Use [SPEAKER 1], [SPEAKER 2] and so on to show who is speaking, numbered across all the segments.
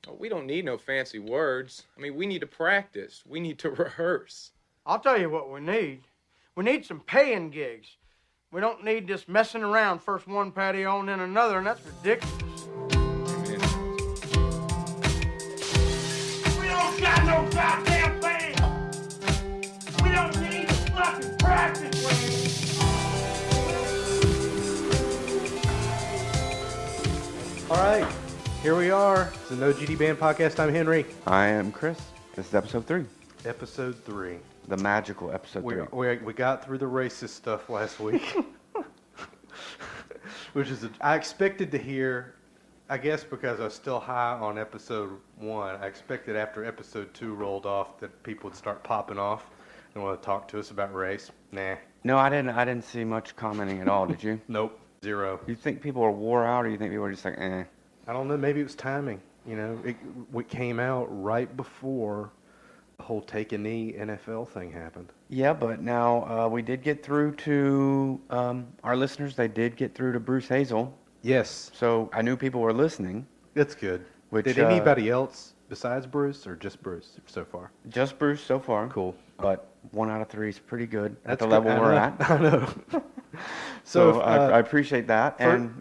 [SPEAKER 1] Oh, we don't need no fancy words. I mean, we need to practice. We need to rehearse.
[SPEAKER 2] I'll tell you what we need. We need some paying gigs. We don't need this messing around, first one patio and then another, and that's ridiculous.
[SPEAKER 3] We don't got no goddamn band. We don't need to fucking practice with
[SPEAKER 4] it. All right, here we are. It's the No GD Band Podcast. I'm Henry.
[SPEAKER 5] I am Chris. This is episode 3.
[SPEAKER 4] Episode 3.
[SPEAKER 5] The magical episode 3.
[SPEAKER 4] We got through the racist stuff last week. Which is, I expected to hear, I guess because I was still high on episode 1, I expected after episode 2 rolled off that people would start popping off and want to talk to us about race. Nah.
[SPEAKER 5] No, I didn't see much commenting at all, did you?
[SPEAKER 4] Nope. Zero.
[SPEAKER 5] You think people are wore out, or you think people are just like, eh?
[SPEAKER 4] I don't know. Maybe it was timing. You know, it came out right before the whole take a knee NFL thing happened.
[SPEAKER 5] Yeah, but now we did get through to our listeners. They did get through to Bruce Hazel.
[SPEAKER 4] Yes.
[SPEAKER 5] So I knew people were listening.
[SPEAKER 4] That's good.
[SPEAKER 5] Which,
[SPEAKER 4] did anybody else besides Bruce, or just Bruce so far?
[SPEAKER 5] Just Bruce so far.
[SPEAKER 4] Cool.
[SPEAKER 5] But 1 out of 3 is pretty good at the
[SPEAKER 4] good.
[SPEAKER 5] level we're at.
[SPEAKER 4] I know.
[SPEAKER 5] So I appreciate that.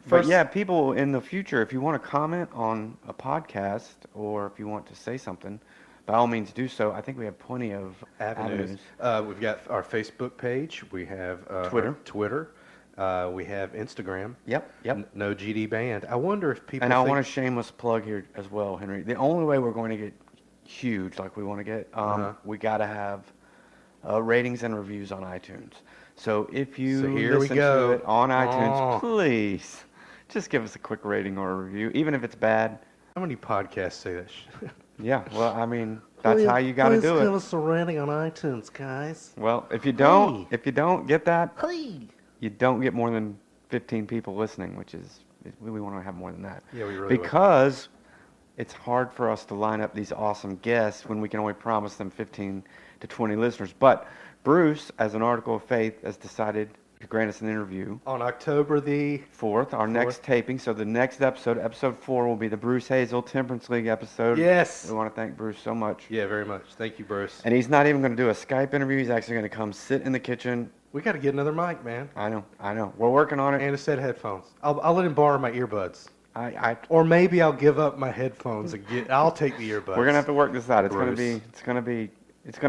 [SPEAKER 5] But yeah, people in the future, if you want to comment on a podcast or if you want to say something, by all means do so. I think we have plenty of avenues.
[SPEAKER 4] We've got our Facebook page. We have Twitter. We have Instagram.
[SPEAKER 5] Yep.
[SPEAKER 4] No GD Band. I wonder if people.
[SPEAKER 5] And I want a shameless plug here as well, Henry. The only way we're going to get huge, like we want to get, we got to have ratings and reviews on iTunes. So if you listen to it on iTunes, please just give us a quick rating or a review, even if it's bad.
[SPEAKER 4] How many podcasts say that shit?
[SPEAKER 5] Yeah, well, I mean, that's how you got to do it.
[SPEAKER 4] Please give us a rating on iTunes, guys.
[SPEAKER 5] Well, if you don't get that, you don't get more than 15 people listening, which is, we want to have more than that.
[SPEAKER 4] Yeah, we really
[SPEAKER 5] because it's hard for us to line up these awesome guests when we can only promise them 15 to 20 listeners. But Bruce, as an article of faith, has decided to grant us an interview.
[SPEAKER 4] On October the
[SPEAKER 5] 4th, our next taping. So the next episode 4, will be the Bruce Hazel Temperance League episode.
[SPEAKER 4] Yes.
[SPEAKER 5] We want to thank Bruce so much.
[SPEAKER 4] Yeah, very much. Thank you, Bruce.
[SPEAKER 5] And he's not even going to do a Skype interview. He's actually going to come sit in the kitchen.
[SPEAKER 4] We got to get another mic, man.
[SPEAKER 5] I know. We're working on it.
[SPEAKER 4] And a set of headphones. I'll let him borrow my earbuds.
[SPEAKER 5] Or
[SPEAKER 4] maybe I'll give up my headphones and I'll take the earbuds.
[SPEAKER 5] We're going to have to work this out. It's going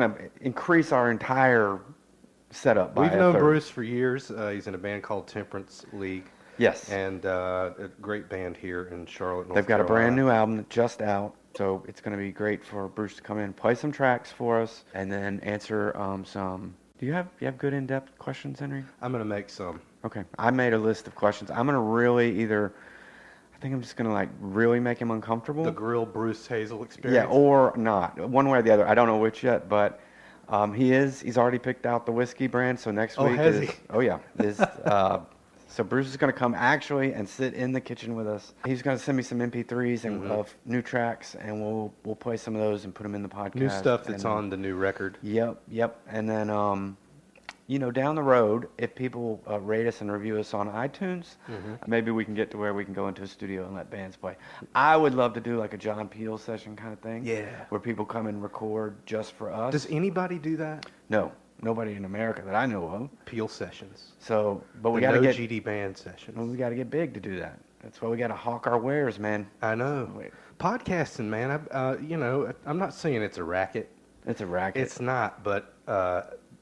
[SPEAKER 5] to increase our entire setup.
[SPEAKER 4] We've known Bruce for years. He's in a band called Temperance League.
[SPEAKER 5] Yes.
[SPEAKER 4] And a great band here in Charlotte, North
[SPEAKER 5] They've got
[SPEAKER 4] Carolina.
[SPEAKER 5] a brand new album just out, so it's going to be great for Bruce to come in, play some tracks for us, and then answer some. Do you have good in-depth questions, Henry?
[SPEAKER 4] I'm going to make some.
[SPEAKER 5] Okay. I made a list of questions. I'm going to really I think I'm just going to really make him uncomfortable.
[SPEAKER 4] The grill Bruce Hazel experience?
[SPEAKER 5] Yeah, or not. One way or the other. I don't know which yet, but he's already picked out the whiskey brand, so next week
[SPEAKER 4] has he?
[SPEAKER 5] Oh yeah. So Bruce is going to come actually and sit in the kitchen with us. He's going to send me some MP3s and of new tracks, and we'll play some of those and put them in the podcast.
[SPEAKER 4] New stuff that's on the new record.
[SPEAKER 5] Yep. And then down the road, if people rate us and review us on iTunes, maybe we can get to where we can go into a studio and let bands play. I would love to do like a John Peel session kind of thing.
[SPEAKER 4] Yeah.
[SPEAKER 5] Where people come and record just for us.
[SPEAKER 4] Does anybody do that?
[SPEAKER 5] No. Nobody in America that I know of.
[SPEAKER 4] Peel sessions.
[SPEAKER 5] So, but we got to get
[SPEAKER 4] GD Band sessions.
[SPEAKER 5] Well, we got to get big to do that. That's why we got to hawk our wares, man.
[SPEAKER 4] I know. Podcasting, man. I'm not saying it's a racket.
[SPEAKER 5] It's a racket.
[SPEAKER 4] It's not, but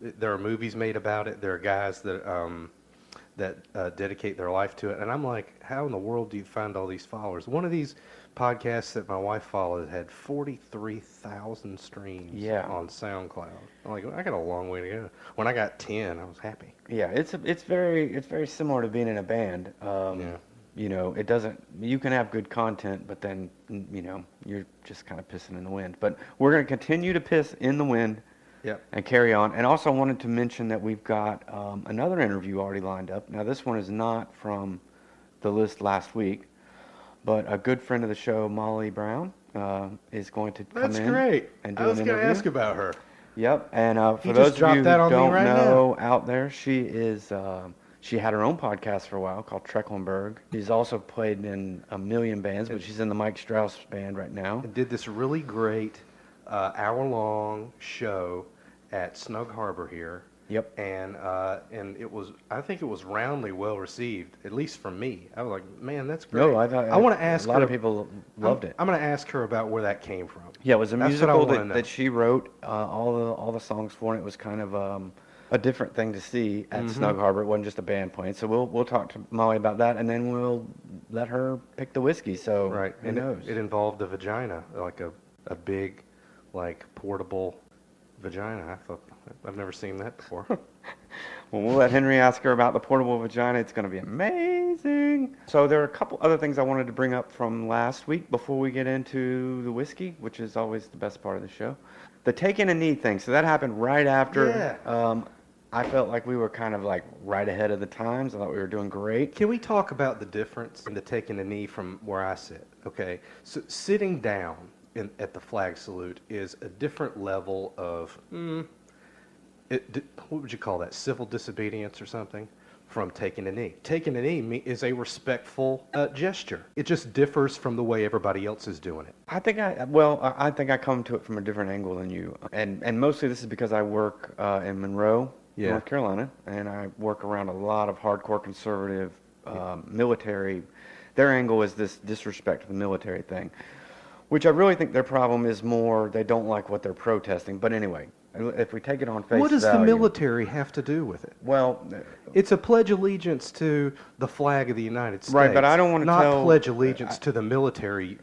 [SPEAKER 4] there are movies made about it. There are guys that dedicate their life to it, and I'm like, how in the world do you find all these followers? One of these podcasts that my wife followed had 43,000 streams on SoundCloud. I'm like, I got a long way to go. When I got 10, I was happy.
[SPEAKER 5] Yeah, it's very similar to being in a band. It doesn't. You can have good content, but then you're just kind of pissing in the wind. But we're going to continue to piss in the wind.
[SPEAKER 4] Yep.
[SPEAKER 5] And carry on. And also wanted to mention that we've got another interview already lined up. Now, this one is not from the list last week, but a good friend of the show, Molly Brown, is going to come in.
[SPEAKER 4] That's great.
[SPEAKER 5] And do
[SPEAKER 4] I was
[SPEAKER 5] an
[SPEAKER 4] going to
[SPEAKER 5] interview.
[SPEAKER 4] ask about her.
[SPEAKER 5] Yep. And for
[SPEAKER 4] You
[SPEAKER 5] those
[SPEAKER 4] just
[SPEAKER 5] of you who
[SPEAKER 4] dropped that on me
[SPEAKER 5] don't
[SPEAKER 4] right
[SPEAKER 5] know out there, she is She had her own podcast for a while called Trecklenberg. She's also played in a million bands, but she's in the Mike Strauss band right now.
[SPEAKER 4] And did this really great hour-long show at Snug Harbor here.
[SPEAKER 5] Yep.
[SPEAKER 4] And it was, I think it was roundly well received, at least from me. I was like, man, that's great.
[SPEAKER 5] No,
[SPEAKER 4] I want to ask
[SPEAKER 5] a lot of people loved it.
[SPEAKER 4] I'm going to ask her about where that came from.
[SPEAKER 5] Yeah, it was a
[SPEAKER 4] That's
[SPEAKER 5] musical
[SPEAKER 4] what I wanna know.
[SPEAKER 5] that she wrote all the songs for, and it was kind of a different thing to see at Snug Harbor. It wasn't just a band playing. So we'll talk to Molly about that, and then we'll let her pick the whiskey. So
[SPEAKER 4] Right.
[SPEAKER 5] who
[SPEAKER 4] And
[SPEAKER 5] knows?
[SPEAKER 4] it involved a vagina, like a big, like, portable vagina. I've never seen that before.
[SPEAKER 5] Well, we'll let Henry ask her about the portable vagina. It's going to be amazing. So there are a couple other things I wanted to bring up from last week before we get into the whiskey, which is always the best part of the show. The taking a knee thing. So that happened right after.
[SPEAKER 4] Yeah.
[SPEAKER 5] I felt like we were kind of like right ahead of the times. I thought we were doing great.
[SPEAKER 4] Can we talk about the difference in the taking a knee from where I sit? Okay, so sitting down at the flag salute is a different level of, what would you call that, civil disobedience or something, from taking a knee. Taking a knee is a respectful gesture. It just differs from the way everybody else is doing it.
[SPEAKER 5] I think I come to it from a different angle than you. And mostly this is because I work in Monroe, North Carolina, and I work around a lot of hardcore conservative military. Their angle is this disrespect for the military thing, which I really think their problem is more they don't like what they're protesting. But anyway, if we take it on face value.
[SPEAKER 4] What does the military have to do with it?
[SPEAKER 5] Well,
[SPEAKER 4] it's a pledge allegiance to the flag of the United States.
[SPEAKER 5] Right, but I don't want to
[SPEAKER 4] not pledge allegiance to the military,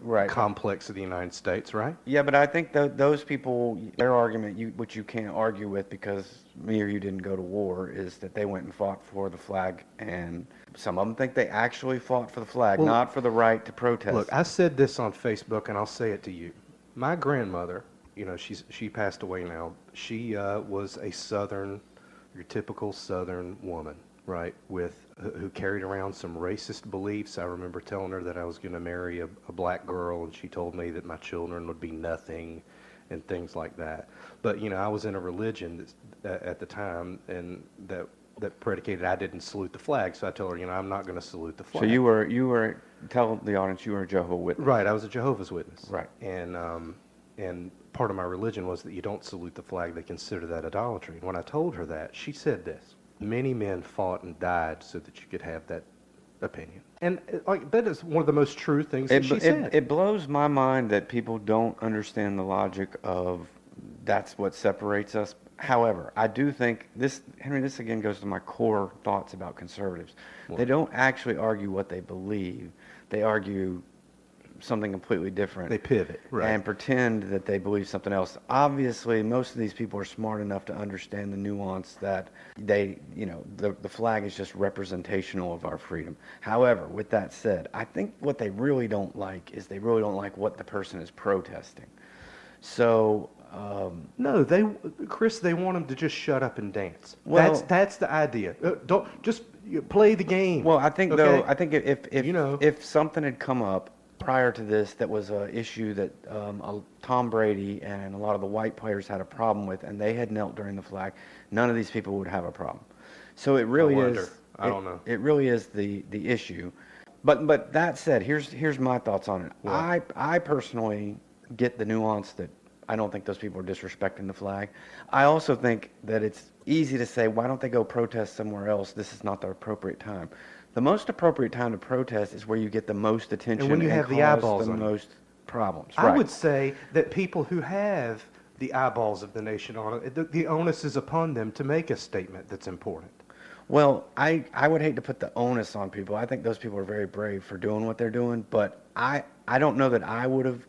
[SPEAKER 5] Right.
[SPEAKER 4] complex of the United States, right?
[SPEAKER 5] Yeah, but I think those people, their argument, which you can't argue with because me or you didn't go to war, is that they went and fought for the flag, and some of them think they actually fought for the flag, not for the right to protest.
[SPEAKER 4] Look, I said this on Facebook, and I'll say it to you. My grandmother, she passed away now. She was a your typical Southern woman, right, who carried around some racist beliefs. I remember telling her that I was going to marry a black girl, and she told me that my children would be nothing and things like that. But, I was in a religion at the time, and that predicated I didn't salute the flag. So I told her, I'm not going to salute the flag.
[SPEAKER 5] So you were tell the audience you were a Jehovah's Witness.
[SPEAKER 4] Right, I was a Jehovah's Witness.
[SPEAKER 5] Right.
[SPEAKER 4] And part of my religion was that you don't salute the flag. They consider that idolatry. And when I told her that, she said this: many men fought and died so that you could have that opinion. And that is one of the most true things that she said.
[SPEAKER 5] It blows my mind that people don't understand the logic of that's what separates us. However, I do think Henry, this again goes to my core thoughts about conservatives. They don't actually argue what they believe. They argue something completely different.
[SPEAKER 4] They pivot, right.
[SPEAKER 5] And pretend that they believe something else. Obviously, most of these people are smart enough to understand the nuance that the flag is just representational of our freedom. However, with that said, I think what they really don't like is they really don't like what the person is protesting. So...
[SPEAKER 4] no, they want them to just shut up and dance.
[SPEAKER 5] Well,
[SPEAKER 4] that's the idea. Don't just play the game.
[SPEAKER 5] Well, I think
[SPEAKER 4] okay?
[SPEAKER 5] if something had come up prior to this that was an issue that Tom Brady and a lot of the white players had a problem with, and they had knelt during the flag, none of these people would have a problem. So it really is.
[SPEAKER 4] I don't know.
[SPEAKER 5] It really is the issue. But that said, here's my thoughts on it.
[SPEAKER 4] What?
[SPEAKER 5] I personally get the nuance that I don't think those people are disrespecting the flag. I also think that it's easy to say, why don't they go protest somewhere else? This is not the appropriate time. The most appropriate time to protest is where you get the most attention
[SPEAKER 4] and when you have the eyeballs
[SPEAKER 5] the
[SPEAKER 4] on
[SPEAKER 5] most problems.
[SPEAKER 4] I would say that people who have the eyeballs of the nation on it, the onus is upon them to make a statement that's important.
[SPEAKER 5] Well, I would hate to put the onus on people. I think those people are very brave for doing what they're doing, but I don't know that I would have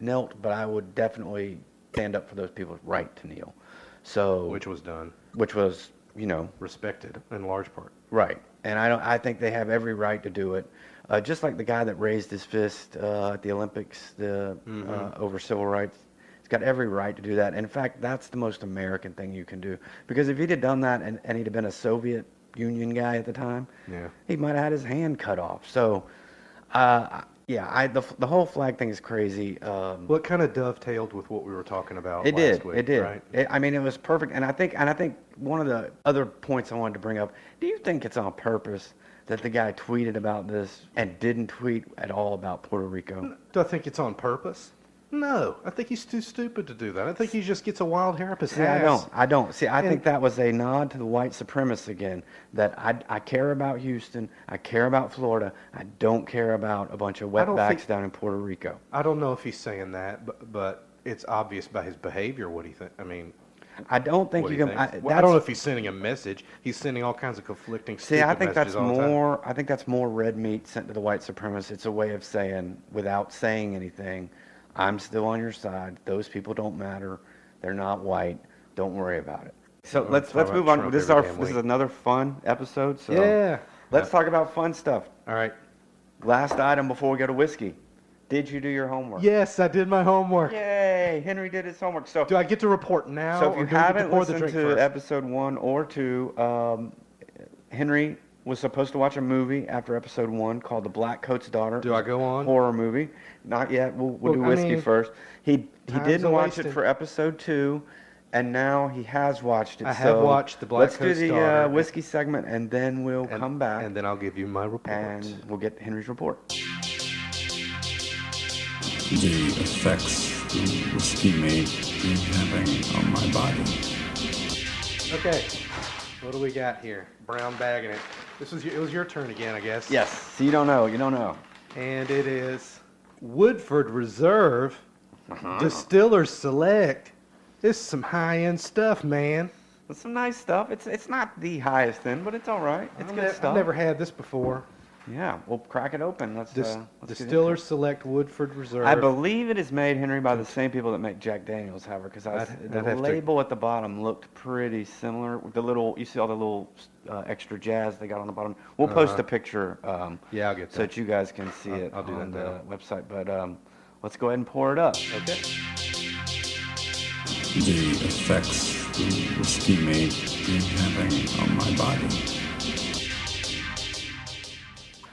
[SPEAKER 5] knelt, but I would definitely stand up for those people's right to kneel. So
[SPEAKER 4] Which was done.
[SPEAKER 5] Which was,
[SPEAKER 4] respected in large part.
[SPEAKER 5] Right. And I think they have every right to do it. Just like the guy that raised his fist at the Olympics over civil rights. He's got every right to do that. In fact, that's the most American thing you can do. Because if he'd have done that and he'd have been a Soviet Union guy at the time, he might have had his hand cut off. So Yeah, the whole flag thing is crazy.
[SPEAKER 4] Well, it kind of dovetailed with what we were talking about
[SPEAKER 5] It
[SPEAKER 4] last
[SPEAKER 5] did.
[SPEAKER 4] week,
[SPEAKER 5] It did.
[SPEAKER 4] right?
[SPEAKER 5] I mean, it was perfect. And I think one of the other points I wanted to bring up. Do you think it's on purpose that the guy tweeted about this and didn't tweet at all about Puerto Rico?
[SPEAKER 4] Do I think it's on purpose? No, I think he's too stupid to do that. I think he just gets a wild hair up his
[SPEAKER 5] See,
[SPEAKER 4] ass.
[SPEAKER 5] I don't. See, I
[SPEAKER 4] And-
[SPEAKER 5] think that was a nod to the white supremacists again, that I care about Houston, I care about Florida, I don't care about a bunch of
[SPEAKER 4] don't
[SPEAKER 5] wetbacks
[SPEAKER 4] think-
[SPEAKER 5] down in Puerto Rico.
[SPEAKER 4] I don't know if he's saying that, but it's obvious by his behavior what he thinks. I mean,
[SPEAKER 5] I don't think
[SPEAKER 4] what
[SPEAKER 5] you
[SPEAKER 4] he
[SPEAKER 5] can.
[SPEAKER 4] thinks. Well, I don't know if he's sending a message. He's sending all kinds of conflicting,
[SPEAKER 5] See,
[SPEAKER 4] stupid
[SPEAKER 5] I think
[SPEAKER 4] messages
[SPEAKER 5] that's
[SPEAKER 4] all the time.
[SPEAKER 5] more. I think that's more red meat sent to the white supremacists. It's a way of saying, without saying anything, I'm still on your side. Those people don't matter. They're not white. Don't worry about it. So let's
[SPEAKER 4] talk
[SPEAKER 5] move
[SPEAKER 4] about
[SPEAKER 5] on.
[SPEAKER 4] Trump
[SPEAKER 5] This is
[SPEAKER 4] every
[SPEAKER 5] our
[SPEAKER 4] damn
[SPEAKER 5] this is
[SPEAKER 4] week.
[SPEAKER 5] another fun episode. So
[SPEAKER 4] Yeah.
[SPEAKER 5] let's talk about fun stuff.
[SPEAKER 4] All right.
[SPEAKER 5] Last item before we go to whiskey. Did you do your homework?
[SPEAKER 4] Yes, I did my homework.
[SPEAKER 5] Yay! Henry did his homework. So
[SPEAKER 4] Do I get to report now?
[SPEAKER 5] So if
[SPEAKER 4] or
[SPEAKER 5] you
[SPEAKER 4] do I get to
[SPEAKER 5] haven't
[SPEAKER 4] pour the
[SPEAKER 5] listened
[SPEAKER 4] drink
[SPEAKER 5] to
[SPEAKER 4] first?
[SPEAKER 5] episode 1 or 2, Henry was supposed to watch a movie after episode 1 called The Black Coat's Daughter.
[SPEAKER 4] Do I go on?
[SPEAKER 5] Horror movie. Not yet. We'll do
[SPEAKER 4] Well, I
[SPEAKER 5] whiskey
[SPEAKER 4] mean,
[SPEAKER 5] first. He
[SPEAKER 4] time's
[SPEAKER 5] didn't watch it
[SPEAKER 4] a-wasting.
[SPEAKER 5] for episode 2, and now he has watched it.
[SPEAKER 4] I have
[SPEAKER 5] So
[SPEAKER 4] watched The Black
[SPEAKER 5] Let's do
[SPEAKER 4] Coat's
[SPEAKER 5] the
[SPEAKER 4] Daughter.
[SPEAKER 5] whiskey segment, and then we'll come back,
[SPEAKER 4] and then I'll give you my report.
[SPEAKER 5] and we'll get Henry's report.
[SPEAKER 6] The effects the whiskey may be having on my body.
[SPEAKER 4] Okay, what do we got here? Brown bag in it. It was your turn again, I guess.
[SPEAKER 5] Yes. So you don't know. You don't know.
[SPEAKER 4] And it is Woodford Reserve
[SPEAKER 5] Uh-huh.
[SPEAKER 4] Distiller Select. This is some high-end stuff, man.
[SPEAKER 5] It's some nice stuff. It's not the highest end, but it's all right. It's good stuff.
[SPEAKER 4] I've never had this before.
[SPEAKER 5] Yeah, we'll crack it open. Let's get
[SPEAKER 4] Distiller
[SPEAKER 5] into it.
[SPEAKER 4] Select Woodford Reserve.
[SPEAKER 5] I believe it is made, Henry, by the same people that make Jack Daniels, however, because
[SPEAKER 4] I'd
[SPEAKER 5] the
[SPEAKER 4] have to-
[SPEAKER 5] label at the bottom looked pretty similar. You see all the little extra jazz they got on the bottom. We'll post a picture.
[SPEAKER 4] Yeah, I'll get
[SPEAKER 5] so
[SPEAKER 4] that.
[SPEAKER 5] that you guys can see it
[SPEAKER 4] I'll do
[SPEAKER 5] on
[SPEAKER 4] that
[SPEAKER 5] the website. But let's go ahead and pour it up.
[SPEAKER 4] Okay.
[SPEAKER 6] The effects the whiskey may be having on my body.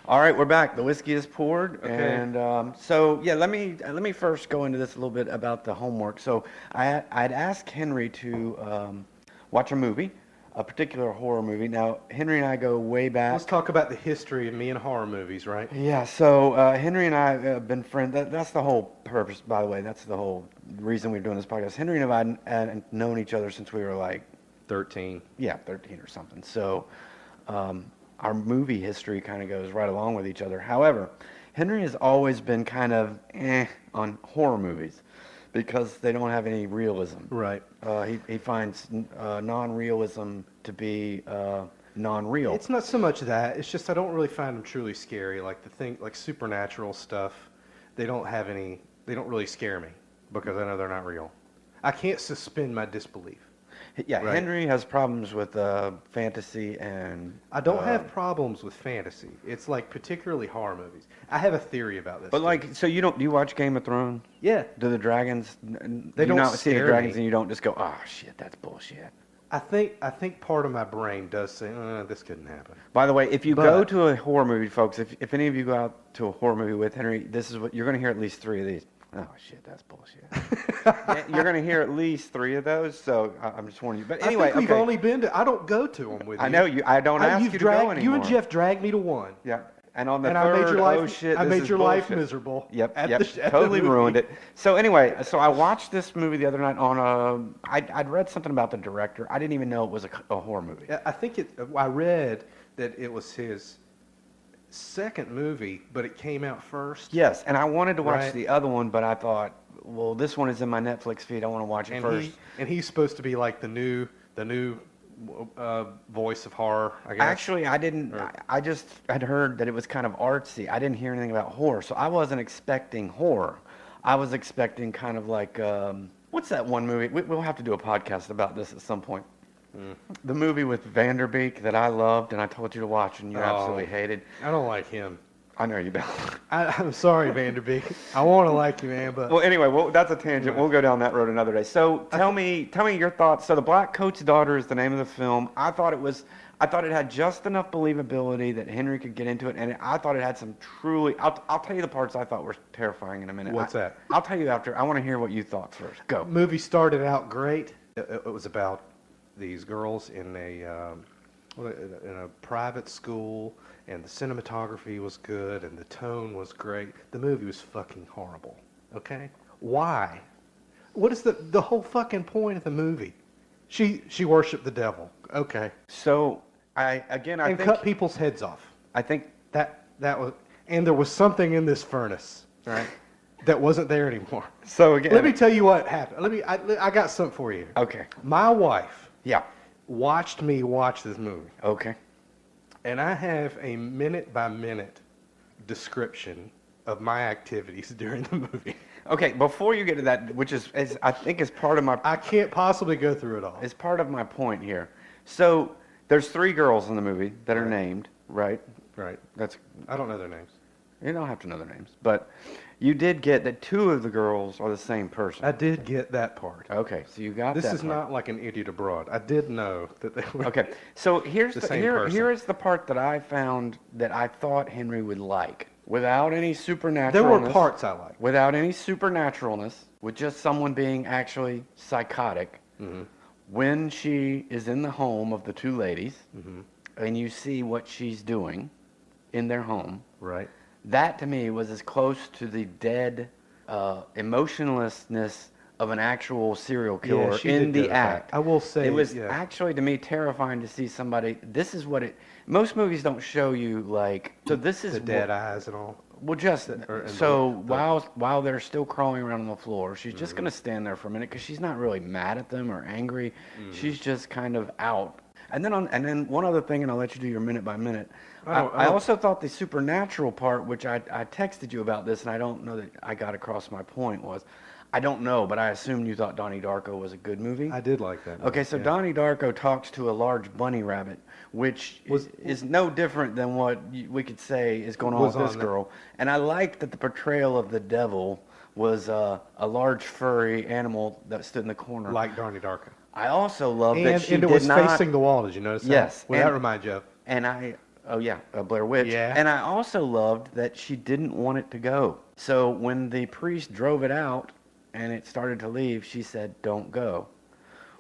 [SPEAKER 5] All right, we're back. The whiskey is poured,
[SPEAKER 4] Okay.
[SPEAKER 5] and so yeah, let me first go into this a little bit about the homework. So I'd asked Henry to watch a movie, a particular horror movie. Now Henry and I go way back.
[SPEAKER 4] Let's talk about the history of me and horror movies, right?
[SPEAKER 5] Yeah, so Henry and I have been friends. That's the whole purpose, by the way. That's the whole reason we're doing this podcast. Henry and I had known each other since we were like
[SPEAKER 4] 13.
[SPEAKER 5] 13 or something. So our movie history kind of goes right along with each other. However, Henry has always been kind of on horror movies because they don't have any realism.
[SPEAKER 4] Right.
[SPEAKER 5] He finds non-realism to be non-real.
[SPEAKER 4] It's not so much that. It's just I don't really find them truly scary. Like supernatural stuff, they don't really scare me because I know they're not real. I can't suspend my disbelief.
[SPEAKER 5] Yeah,
[SPEAKER 4] Right.
[SPEAKER 5] Henry has problems with fantasy and.
[SPEAKER 4] I don't have problems with fantasy. It's like particularly horror movies. I have a theory about this.
[SPEAKER 5] But
[SPEAKER 4] too.
[SPEAKER 5] like, so do you watch Game of Thrones?
[SPEAKER 4] yeah,
[SPEAKER 5] Do the dragons?
[SPEAKER 4] They
[SPEAKER 5] do you
[SPEAKER 4] don't
[SPEAKER 5] not see the
[SPEAKER 4] scare
[SPEAKER 5] dragons
[SPEAKER 4] me.
[SPEAKER 5] and you don't just go, oh shit, that's bullshit.
[SPEAKER 4] I think part of my brain does say, this couldn't happen.
[SPEAKER 5] By the way, if you go
[SPEAKER 4] But-
[SPEAKER 5] to a horror movie, folks, if any of you go out to a horror movie with Henry, this is what you're going to hear at least 3 of these. Oh shit, that's bullshit. Yeah, you're going to hear at least 3 of those. So I'm just warning you. But anyway,
[SPEAKER 4] I think we've
[SPEAKER 5] okay.
[SPEAKER 4] only been to. I don't go to them with you.
[SPEAKER 5] I know you. I don't ask
[SPEAKER 4] you've
[SPEAKER 5] you to go
[SPEAKER 4] dragged,
[SPEAKER 5] anymore.
[SPEAKER 4] You and Jeff dragged me to one.
[SPEAKER 5] Yeah. And on the
[SPEAKER 4] And
[SPEAKER 5] third,
[SPEAKER 4] I made your life.
[SPEAKER 5] oh shit,
[SPEAKER 4] I
[SPEAKER 5] this
[SPEAKER 4] made
[SPEAKER 5] is
[SPEAKER 4] your life
[SPEAKER 5] bullshit.
[SPEAKER 4] miserable.
[SPEAKER 5] Yep,
[SPEAKER 4] at
[SPEAKER 5] yep,
[SPEAKER 4] the
[SPEAKER 5] totally
[SPEAKER 4] movie.
[SPEAKER 5] ruined it. So anyway, so I watched this movie the other night on I'd read something about the director. I didn't even know it was a horror movie.
[SPEAKER 4] I think I read that it was his second movie, but it came out first.
[SPEAKER 5] Yes, and I wanted to watch
[SPEAKER 4] Right.
[SPEAKER 5] the other one, but I thought, well, this one is in my Netflix feed. I want to watch it first.
[SPEAKER 4] And he's supposed to be like the new voice of horror, I guess.
[SPEAKER 5] Actually, I didn't.
[SPEAKER 4] Or-
[SPEAKER 5] I just had heard that it was kind of artsy. I didn't hear anything about horror, so I wasn't expecting horror. I was expecting kind of like what's that one movie? We'll have to do a podcast about this at some point. The movie with Vanderbeek that I loved and I told you to watch and you absolutely hated.
[SPEAKER 4] I don't like him.
[SPEAKER 5] I know you don't.
[SPEAKER 4] I'm sorry, Vanderbeek. I want to like you, man, but
[SPEAKER 5] Well, anyway, that's a tangent. We'll go down that road another day. So tell me your thoughts. So The Black Coat's Daughter is the name of the film. I thought it was I thought it had just enough believability that Henry could get into it, and I thought it had some truly. I'll tell you the parts I thought were terrifying in a minute.
[SPEAKER 4] What's that?
[SPEAKER 5] I'll tell you after. I want to hear what you thought first. Go.
[SPEAKER 4] Movie started out great. It was about these girls in a private school, and the cinematography was good, and the tone was great. The movie was fucking horrible. Okay? Why? What is the whole fucking point of the movie? She worshipped the devil. Okay.
[SPEAKER 5] So I think
[SPEAKER 4] cut people's heads off.
[SPEAKER 5] I think
[SPEAKER 4] That was, and there was something in this furnace, right, that wasn't there anymore.
[SPEAKER 5] so. Again,
[SPEAKER 4] Let me tell you what happened. I got something for you.
[SPEAKER 5] Okay.
[SPEAKER 4] My wife
[SPEAKER 5] Yeah.
[SPEAKER 4] watched me watch this movie,
[SPEAKER 5] Okay.
[SPEAKER 4] and I have a minute-by-minute description of my activities during the movie.
[SPEAKER 5] Okay. Before you get to that, which is I think is part of my
[SPEAKER 4] I can't possibly go through it all.
[SPEAKER 5] is part of my point here. So there's 3 girls in the movie that are named, right?
[SPEAKER 4] Right.
[SPEAKER 5] That's
[SPEAKER 4] I don't know their names.
[SPEAKER 5] you don't have to know their names, but you did get that 2 of the girls are the same person.
[SPEAKER 4] I did get that part.
[SPEAKER 5] Okay, so you got
[SPEAKER 4] This
[SPEAKER 5] that
[SPEAKER 4] is
[SPEAKER 5] part.
[SPEAKER 4] not like an idiot abroad. I did know that they were.
[SPEAKER 5] Okay, so here's
[SPEAKER 4] The
[SPEAKER 5] the,
[SPEAKER 4] same
[SPEAKER 5] here
[SPEAKER 4] person.
[SPEAKER 5] here is the part that I found that I thought Henry would like, without any supernaturalness.
[SPEAKER 4] There were parts I liked.
[SPEAKER 5] Without any supernaturalness, with just someone being actually psychotic.
[SPEAKER 4] Mm-hmm.
[SPEAKER 5] When she is in the home of the 2 ladies,
[SPEAKER 4] Mm-hmm.
[SPEAKER 5] and you see what she's doing in their home,
[SPEAKER 4] Right.
[SPEAKER 5] that to me was as close to the dead emotionlessness of an actual serial killer
[SPEAKER 4] Yeah, she
[SPEAKER 5] in
[SPEAKER 4] did
[SPEAKER 5] the
[SPEAKER 4] get that.
[SPEAKER 5] act.
[SPEAKER 4] I will say,
[SPEAKER 5] it was
[SPEAKER 4] yeah.
[SPEAKER 5] actually to me terrifying to see somebody. This is what it. Most movies don't show you like. So this is
[SPEAKER 4] The dead eyes and all.
[SPEAKER 5] well, just
[SPEAKER 4] and
[SPEAKER 5] so
[SPEAKER 4] the-
[SPEAKER 5] while they're still crawling around on the floor, she's just gonna stand there for a minute because she's not really mad at them or angry. She's just kind of out. And then one other thing, and I'll let you do your minute by minute. I also thought the supernatural part, which I texted you about this, and I don't know that I got across my point was, I don't know, but I assumed you thought Donnie Darko was a good movie.
[SPEAKER 4] I did like that movie,
[SPEAKER 5] Okay, so
[SPEAKER 4] yeah.
[SPEAKER 5] Donnie Darko talks to a large bunny rabbit, which is no different than what we could say is going on
[SPEAKER 4] Was
[SPEAKER 5] with this
[SPEAKER 4] on the-
[SPEAKER 5] girl. And I liked that the portrayal of the devil was a large furry animal that stood in the corner.
[SPEAKER 4] Like Donnie Darko.
[SPEAKER 5] I also love that she
[SPEAKER 4] And it
[SPEAKER 5] did
[SPEAKER 4] was
[SPEAKER 5] not.
[SPEAKER 4] facing the wall. Did you notice that?
[SPEAKER 5] Yes,
[SPEAKER 4] What did that
[SPEAKER 5] and-
[SPEAKER 4] remind you of?
[SPEAKER 5] And Blair Witch.
[SPEAKER 4] Yeah.
[SPEAKER 5] And I also loved that she didn't want it to go. So when the priest drove it out and it started to leave, she said, "Don't go,"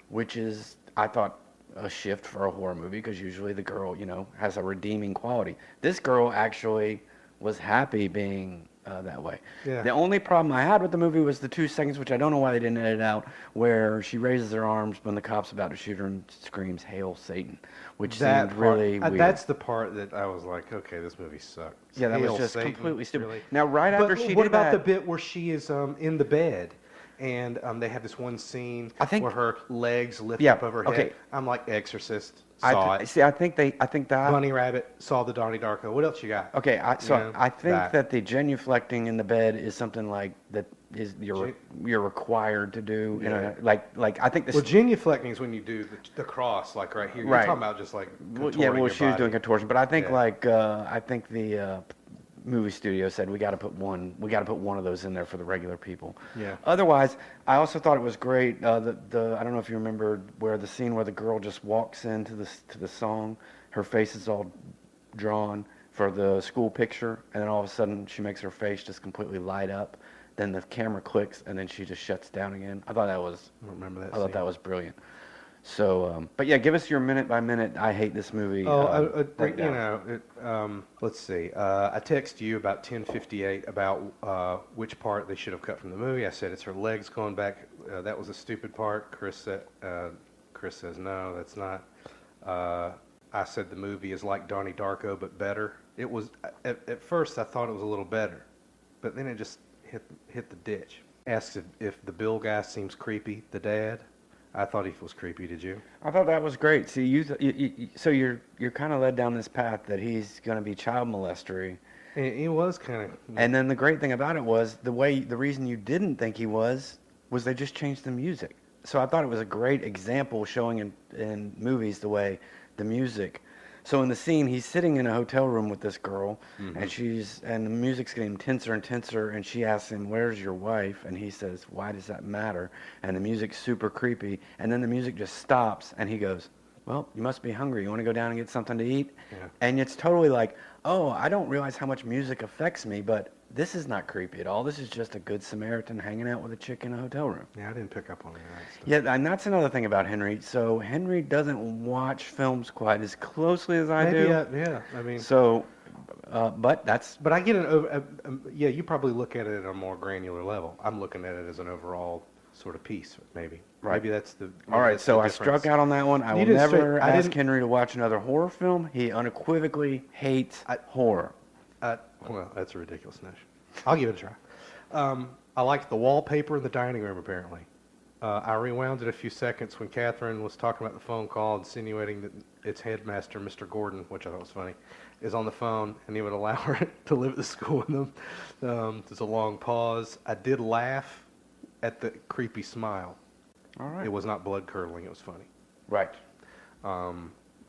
[SPEAKER 5] which is, I thought, a shift for a horror movie because usually the girl, has a redeeming quality. This girl actually was happy being that way.
[SPEAKER 4] Yeah.
[SPEAKER 5] The only problem I had with the movie was the 2 seconds, which I don't know why they didn't edit out, where she raises her arms when the cop's about to shoot her and screams, "Hail Satan," which seemed really weird.
[SPEAKER 4] That's the part that I was like, okay, this movie sucks.
[SPEAKER 5] Yeah, that was
[SPEAKER 4] Hail
[SPEAKER 5] just
[SPEAKER 4] Satan,
[SPEAKER 5] completely stupid.
[SPEAKER 4] really.
[SPEAKER 5] Now, right
[SPEAKER 4] But
[SPEAKER 5] after she
[SPEAKER 4] what
[SPEAKER 5] did
[SPEAKER 4] about
[SPEAKER 5] that,
[SPEAKER 4] the bit where she is in the bed? And they have this one scene
[SPEAKER 5] I think-
[SPEAKER 4] where her legs lift
[SPEAKER 5] Yeah,
[SPEAKER 4] up over her
[SPEAKER 5] okay.
[SPEAKER 4] head. I'm like, Exorcist saw it.
[SPEAKER 5] I think that.
[SPEAKER 4] Bunny Rabbit saw the Donnie Darko. What else you got?
[SPEAKER 5] Okay, I think
[SPEAKER 4] that.
[SPEAKER 5] that the genuflecting in the bed is something like that is you're required to do.
[SPEAKER 4] Yeah.
[SPEAKER 5] Like I think this.
[SPEAKER 4] Well, genuflecting is when you do the cross, like right here. You're
[SPEAKER 5] Right.
[SPEAKER 4] talking about just like
[SPEAKER 5] Well,
[SPEAKER 4] contorting your
[SPEAKER 5] she was
[SPEAKER 4] body.
[SPEAKER 5] doing contortion, but I think
[SPEAKER 4] Yeah.
[SPEAKER 5] I think the movie studio said we got to put one of those in there for the regular people.
[SPEAKER 4] Yeah.
[SPEAKER 5] Otherwise, I also thought it was great. I don't know if you remember where the scene where the girl just walks into the song, her face is all drawn for the school picture, and then all of a sudden she makes her face just completely light up. Then the camera clicks, and then she just shuts down again. I thought that was
[SPEAKER 4] I don't remember that.
[SPEAKER 5] I thought that was brilliant. So, but yeah, give us your minute by minute. I hate this movie.
[SPEAKER 4] breakdown. Let's see. I texted you about 10:58 about which part they should have cut from the movie. I said it's her legs going back. That was a stupid part. Chris says no, that's not. I said the movie is like Donnie Darko but better. It was at first I thought it was a little better, but then it just hit the ditch. Asked if the Bill guy seems creepy. The dad. I thought he was creepy. Did you?
[SPEAKER 5] I thought that was great. See, so you're kind of led down this path that he's going to be child molestery,
[SPEAKER 4] He was kind of.
[SPEAKER 5] and then the great thing about it was the reason you didn't think he was they just changed the music. So I thought it was a great example showing in movies the way the music. So in the scene, he's sitting in a hotel room with this girl, and the music's getting tenser and tenser, and she asks him, "Where's your wife?" And he says, "Why does that matter?" And the music's super creepy, and then the music just stops, and he goes, well, you must be hungry. You want to go down and get something to eat?
[SPEAKER 4] Yeah.
[SPEAKER 5] And it's totally like, oh, I don't realize how much music affects me, but this is not creepy at all. This is just a good Samaritan hanging out with a chick in a hotel room.
[SPEAKER 4] Yeah, I didn't pick up on that stuff.
[SPEAKER 5] Yeah, and that's another thing about Henry. So Henry doesn't watch films quite as closely as I do.
[SPEAKER 4] Yeah, I mean.
[SPEAKER 5] So, but that's...
[SPEAKER 4] But I get an over. Yeah, you probably look at it at a more granular level. I'm looking at it as an overall sort of piece, maybe.
[SPEAKER 5] Right.
[SPEAKER 4] Maybe that's the.
[SPEAKER 5] All right, so I struck out on that one. I will never ask Henry to watch another horror film. He unequivocally hates horror.
[SPEAKER 4] Well, that's a ridiculous notion. I'll give it a try. I liked the wallpaper in the dining room, apparently. I rewound it a few seconds when Catherine was talking about the phone call, insinuating that its headmaster, Mr. Gordon, which I thought was funny, is on the phone, and he would allow her to live at the school with them. There's a long pause. I did laugh at the creepy smile.
[SPEAKER 5] All right.
[SPEAKER 4] It was not blood-curdling. It was funny.
[SPEAKER 5] Right.
[SPEAKER 4] I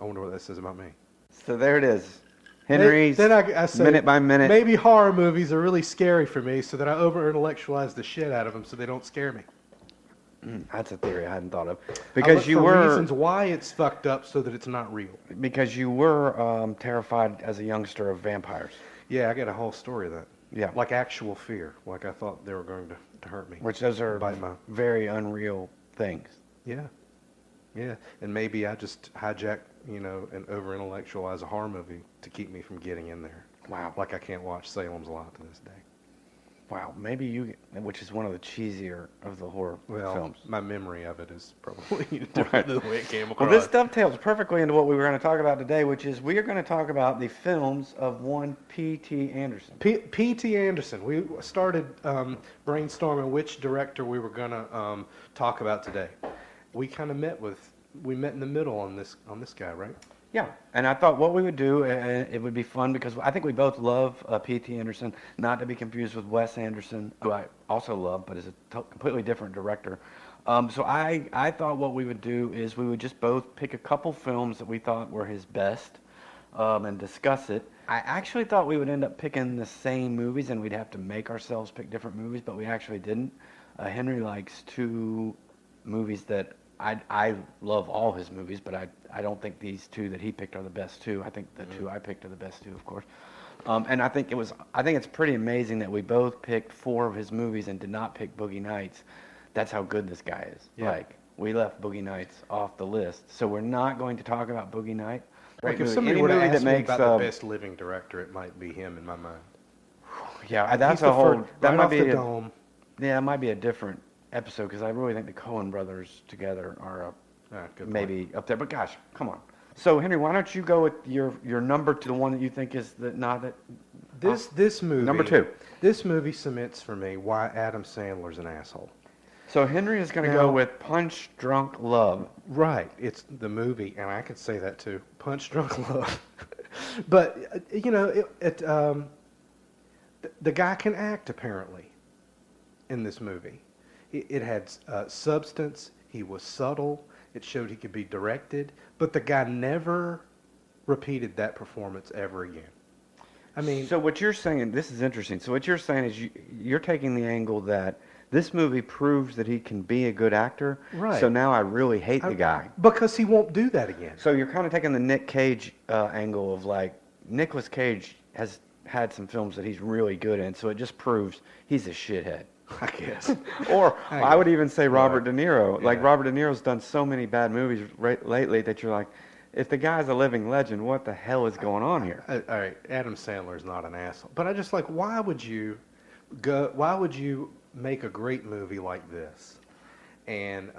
[SPEAKER 4] wonder what that says about me.
[SPEAKER 5] So there it is. Henry's
[SPEAKER 4] then I say,
[SPEAKER 5] minute by minute.
[SPEAKER 4] Maybe horror movies are really scary for me, so that I over-intellectualize the shit out of them so they don't scare me.
[SPEAKER 5] That's a theory I hadn't thought of.
[SPEAKER 4] I
[SPEAKER 5] Because
[SPEAKER 4] look
[SPEAKER 5] you
[SPEAKER 4] for
[SPEAKER 5] were
[SPEAKER 4] reasons why it's fucked up so that it's not real.
[SPEAKER 5] because you were terrified as a youngster of vampires.
[SPEAKER 4] Yeah, I got a whole story of that.
[SPEAKER 5] Yeah.
[SPEAKER 4] Like actual fear. Like I thought they were going to hurt me.
[SPEAKER 5] Which those are
[SPEAKER 4] Bite my-
[SPEAKER 5] very unreal things.
[SPEAKER 4] Yeah. Yeah. And maybe I just hijack, and over-intellectualize a horror movie to keep me from getting in there.
[SPEAKER 5] Wow.
[SPEAKER 4] Like I can't watch Salem's Lot to this day.
[SPEAKER 5] Wow. Maybe which is one of the cheesier of the horror
[SPEAKER 4] Well,
[SPEAKER 5] films.
[SPEAKER 4] my memory of it is probably different than the way it came across.
[SPEAKER 5] Well, this dovetails perfectly into what we were going to talk about today, which is we are going to talk about the films of one P.T. Anderson.
[SPEAKER 4] P.T. Anderson. We started brainstorming which director we were going to talk about today. We kind of met in the middle on this guy, right?
[SPEAKER 5] Yeah, and I thought what we would do, it would be fun because I think we both love P.T. Anderson, not to be confused with Wes Anderson, who I also love, but is a completely different director. So I thought what we would do is we would just both pick a couple films that we thought were his best and discuss it. I actually thought we would end up picking the same movies and we'd have to make ourselves pick different movies, but we actually didn't. Henry likes two movies that I love all his movies, but I don't think these two that he picked are the best two. I think the two I picked are the best two, of course. And I think it's pretty amazing that we both picked 4 of his movies and did not pick Boogie Nights. That's how good this guy is.
[SPEAKER 4] Yeah.
[SPEAKER 5] Like, we left Boogie Nights off the list, so we're not going to talk about Boogie Night.
[SPEAKER 4] Like if
[SPEAKER 5] movie.
[SPEAKER 4] somebody
[SPEAKER 5] Any
[SPEAKER 4] would have
[SPEAKER 5] movie
[SPEAKER 4] asked
[SPEAKER 5] that
[SPEAKER 4] me
[SPEAKER 5] makes,
[SPEAKER 4] about the best living director, it might be him in my mind.
[SPEAKER 5] Yeah, that's
[SPEAKER 4] He's
[SPEAKER 5] a whole.
[SPEAKER 4] right
[SPEAKER 5] That might
[SPEAKER 4] off
[SPEAKER 5] be
[SPEAKER 4] the dome.
[SPEAKER 5] Yeah, it might be a different episode because I really think the Coen brothers together are
[SPEAKER 4] Good
[SPEAKER 5] maybe
[SPEAKER 4] point.
[SPEAKER 5] up there. But gosh, come on. So Henry, why don't you go with your number to the one that you think is
[SPEAKER 4] This movie.
[SPEAKER 5] Number 2.
[SPEAKER 4] This movie cements for me why Adam Sandler's an asshole.
[SPEAKER 5] So Henry is going to
[SPEAKER 4] Now-
[SPEAKER 5] go with Punch Drunk Love.
[SPEAKER 4] Right, it's the movie, and I could say that too. Punch Drunk Love. But the guy can act apparently in this movie. It had substance. He was subtle. It showed he could be directed, but the guy never repeated that performance ever again. I mean,
[SPEAKER 5] So what you're saying, this is interesting. So what you're saying is you're taking the angle that this movie proves that he can be a good actor.
[SPEAKER 4] Right.
[SPEAKER 5] So now I really hate the guy.
[SPEAKER 4] because he won't do that again.
[SPEAKER 5] So you're kind of taking the Nick Cage angle of like, Nicolas Cage has had some films that he's really good in, so it just proves he's a shithead.
[SPEAKER 4] I guess.
[SPEAKER 5] Or
[SPEAKER 4] I
[SPEAKER 5] I would
[SPEAKER 4] guess.
[SPEAKER 5] even say Robert De Niro. Like
[SPEAKER 4] Yeah.
[SPEAKER 5] Robert De Niro's done so many bad movies lately that you're like, if the guy's a living legend, what the hell is going on here?
[SPEAKER 4] All right, Adam Sandler's not an asshole, but I just like, why would you make a great movie like this, and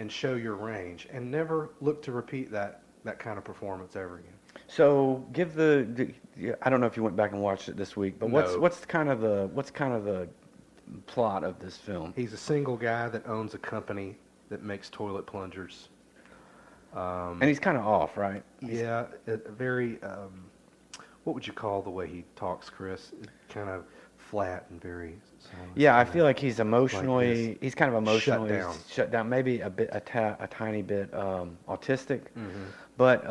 [SPEAKER 4] show your range, and never look to repeat that kind of performance ever again?
[SPEAKER 5] So give I don't know if you went back and watched it this week, but
[SPEAKER 4] No.
[SPEAKER 5] what's kind of the plot of this film?
[SPEAKER 4] He's a single guy that owns a company that makes toilet plungers.
[SPEAKER 5] And he's kind of off, right?
[SPEAKER 4] Yeah, a very, what would you call the way he talks, Chris? Kind of flat and very silent.
[SPEAKER 5] Yeah, I feel like he's emotionally,
[SPEAKER 4] this.
[SPEAKER 5] he's kind of emotionally
[SPEAKER 4] down.
[SPEAKER 5] shut down, maybe a tiny bit autistic,
[SPEAKER 4] Mm-hmm.
[SPEAKER 5] but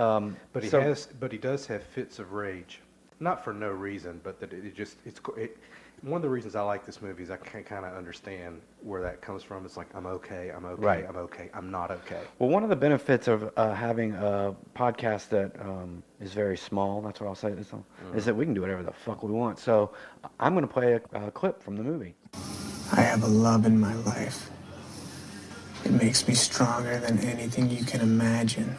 [SPEAKER 4] But he does have fits of rage, not for no reason, but that One of the reasons I like this movie is I can kind of understand where that comes from. It's like, I'm okay,
[SPEAKER 5] Right.
[SPEAKER 4] I'm okay, I'm not okay.
[SPEAKER 5] Well, one of the benefits of having a podcast that is very small, that's what I'll say, is that we can do whatever the fuck we want. So I'm going to play a clip from the movie.
[SPEAKER 7] I have a love in my life. It makes me stronger than anything you can imagine.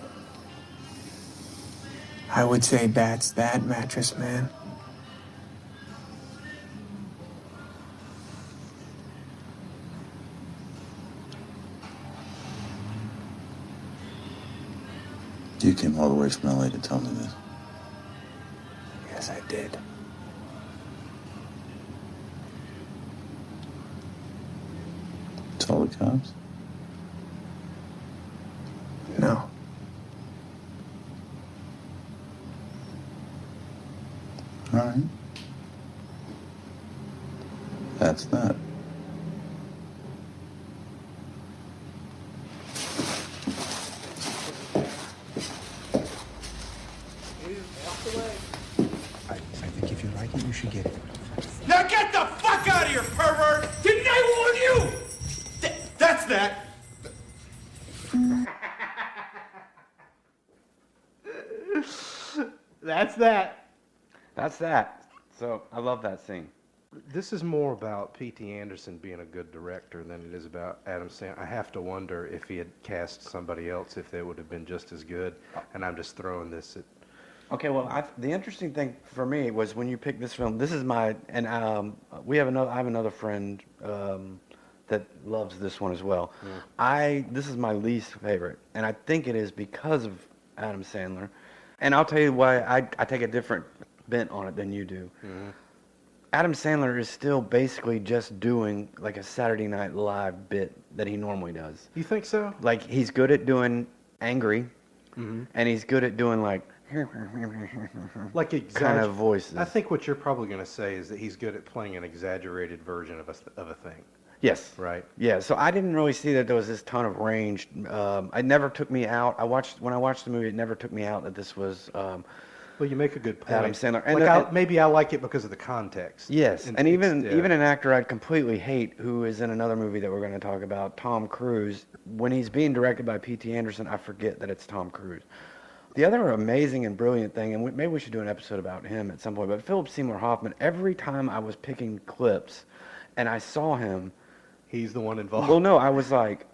[SPEAKER 7] I would say that's that, Mattress Man.
[SPEAKER 6] You came all the way from LA to tell me this.
[SPEAKER 7] Yes, I did.
[SPEAKER 6] Tell the cops?
[SPEAKER 7] No.
[SPEAKER 6] All right. That's that.
[SPEAKER 8] I think if you like it, you should get it.
[SPEAKER 3] Now get the fuck out of here, pervert! Didn't I warn you? That's that.
[SPEAKER 2] That's that.
[SPEAKER 5] That's that. So I love that scene.
[SPEAKER 4] This is more about P.T. Anderson being a good director than it is about Adam Sandler. I have to wonder if he had cast somebody else, if they would have been just as good. And I'm just throwing this at...
[SPEAKER 5] Okay, well, the interesting thing for me was when you picked this film. This is my, and I have another friend that loves this one as well. This is my least favorite, and I think it is because of Adam Sandler. And I'll tell you why I take a different bent on it than you do. Adam Sandler is still basically just doing like a Saturday Night Live bit that he normally does.
[SPEAKER 4] You think so?
[SPEAKER 5] Like, he's good at doing angry, and he's good at doing like kind of voices.
[SPEAKER 4] I think what you're probably going to say is that he's good at playing an exaggerated version of a thing.
[SPEAKER 5] Yes.
[SPEAKER 4] Right.
[SPEAKER 5] Yeah. So I didn't really see that there was this ton of range. It never took me out. When I watched the movie, it never took me out that this was.
[SPEAKER 4] Well, you make a good point.
[SPEAKER 5] Adam Sandler. And
[SPEAKER 4] like maybe I like it because of the context.
[SPEAKER 5] Yes, and even
[SPEAKER 4] yeah.
[SPEAKER 5] an actor I'd completely hate, who is in another movie that we're going to talk about, Tom Cruise. When he's being directed by P.T. Anderson, I forget that it's Tom Cruise. The other amazing and brilliant thing, and maybe we should do an episode about him at some point, but Philip Seymour Hoffman, every time I was picking clips and I saw him...
[SPEAKER 4] He's the one involved.
[SPEAKER 5] Well, no, I was like,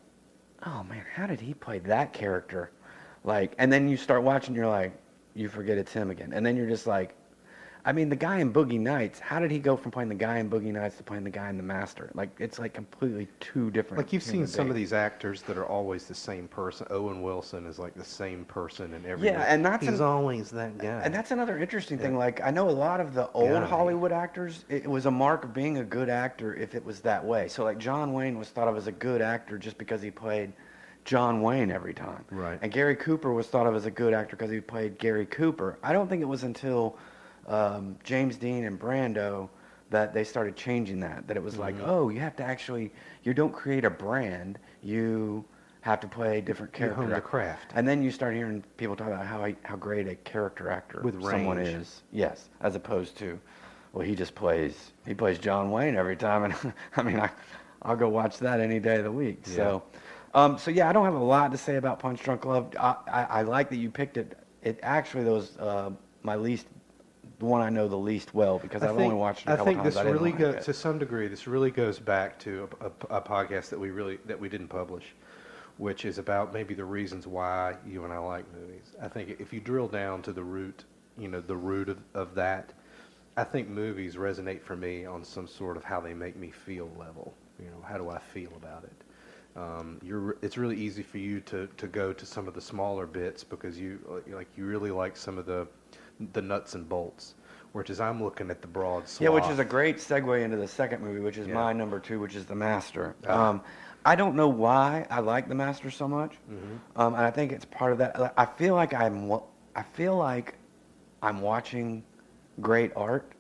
[SPEAKER 5] oh, man, how did he play that character? Like, and then you start watching, you're like, you forget it's him again. And then you're just like, I mean, the guy in Boogie Nights, how did he go from playing the guy in Boogie Nights to playing the guy in The Master? Like, it's like completely two different...
[SPEAKER 4] Like, you've seen some of these actors that are always the same person. Owen Wilson is like the same person in every
[SPEAKER 5] Yeah, and that's...
[SPEAKER 4] He's always that guy.
[SPEAKER 5] And that's another interesting thing. Like, I know a lot of the old Hollywood actors, it was a mark of being a good actor if it was that way. So, like, John Wayne was thought of as a good actor just because he played John Wayne every time.
[SPEAKER 4] Right.
[SPEAKER 5] And Gary Cooper was thought of as a good actor because he played Gary Cooper. I don't think it was until... James Dean and Brando that they started changing that it was like, oh, you have to actually, you don't create a brand, you have to play different character.
[SPEAKER 4] You hone the craft.
[SPEAKER 5] And then you start hearing people talk about how great a character actor
[SPEAKER 4] with
[SPEAKER 5] someone
[SPEAKER 4] range
[SPEAKER 5] is. Yes, as opposed to, well, he plays John Wayne every time, and I mean, I'll go watch that any day of the week.
[SPEAKER 4] Yeah.
[SPEAKER 5] So yeah, I don't have a lot to say about Punch Drunk Love. I like that you picked it. It actually, was my least. The one I know the least well, because I've only watched it a couple times.
[SPEAKER 4] I think this really goes, to some degree, this really goes back to a podcast that we didn't publish, which is about maybe the reasons why you and I like movies. I think if you drill down to the root of that, I think movies resonate for me on some sort of how they make me feel level. How do I feel about it? It's really easy for you to go to some of the smaller bits because you really like some of the nuts and bolts, whereas I'm looking at the broad swath.
[SPEAKER 5] Yeah, which is a great segue into the second movie, which is my number 2, which is The Master. I don't know why I like The Master so much, and I think it's part of that. I feel like I'm watching great art,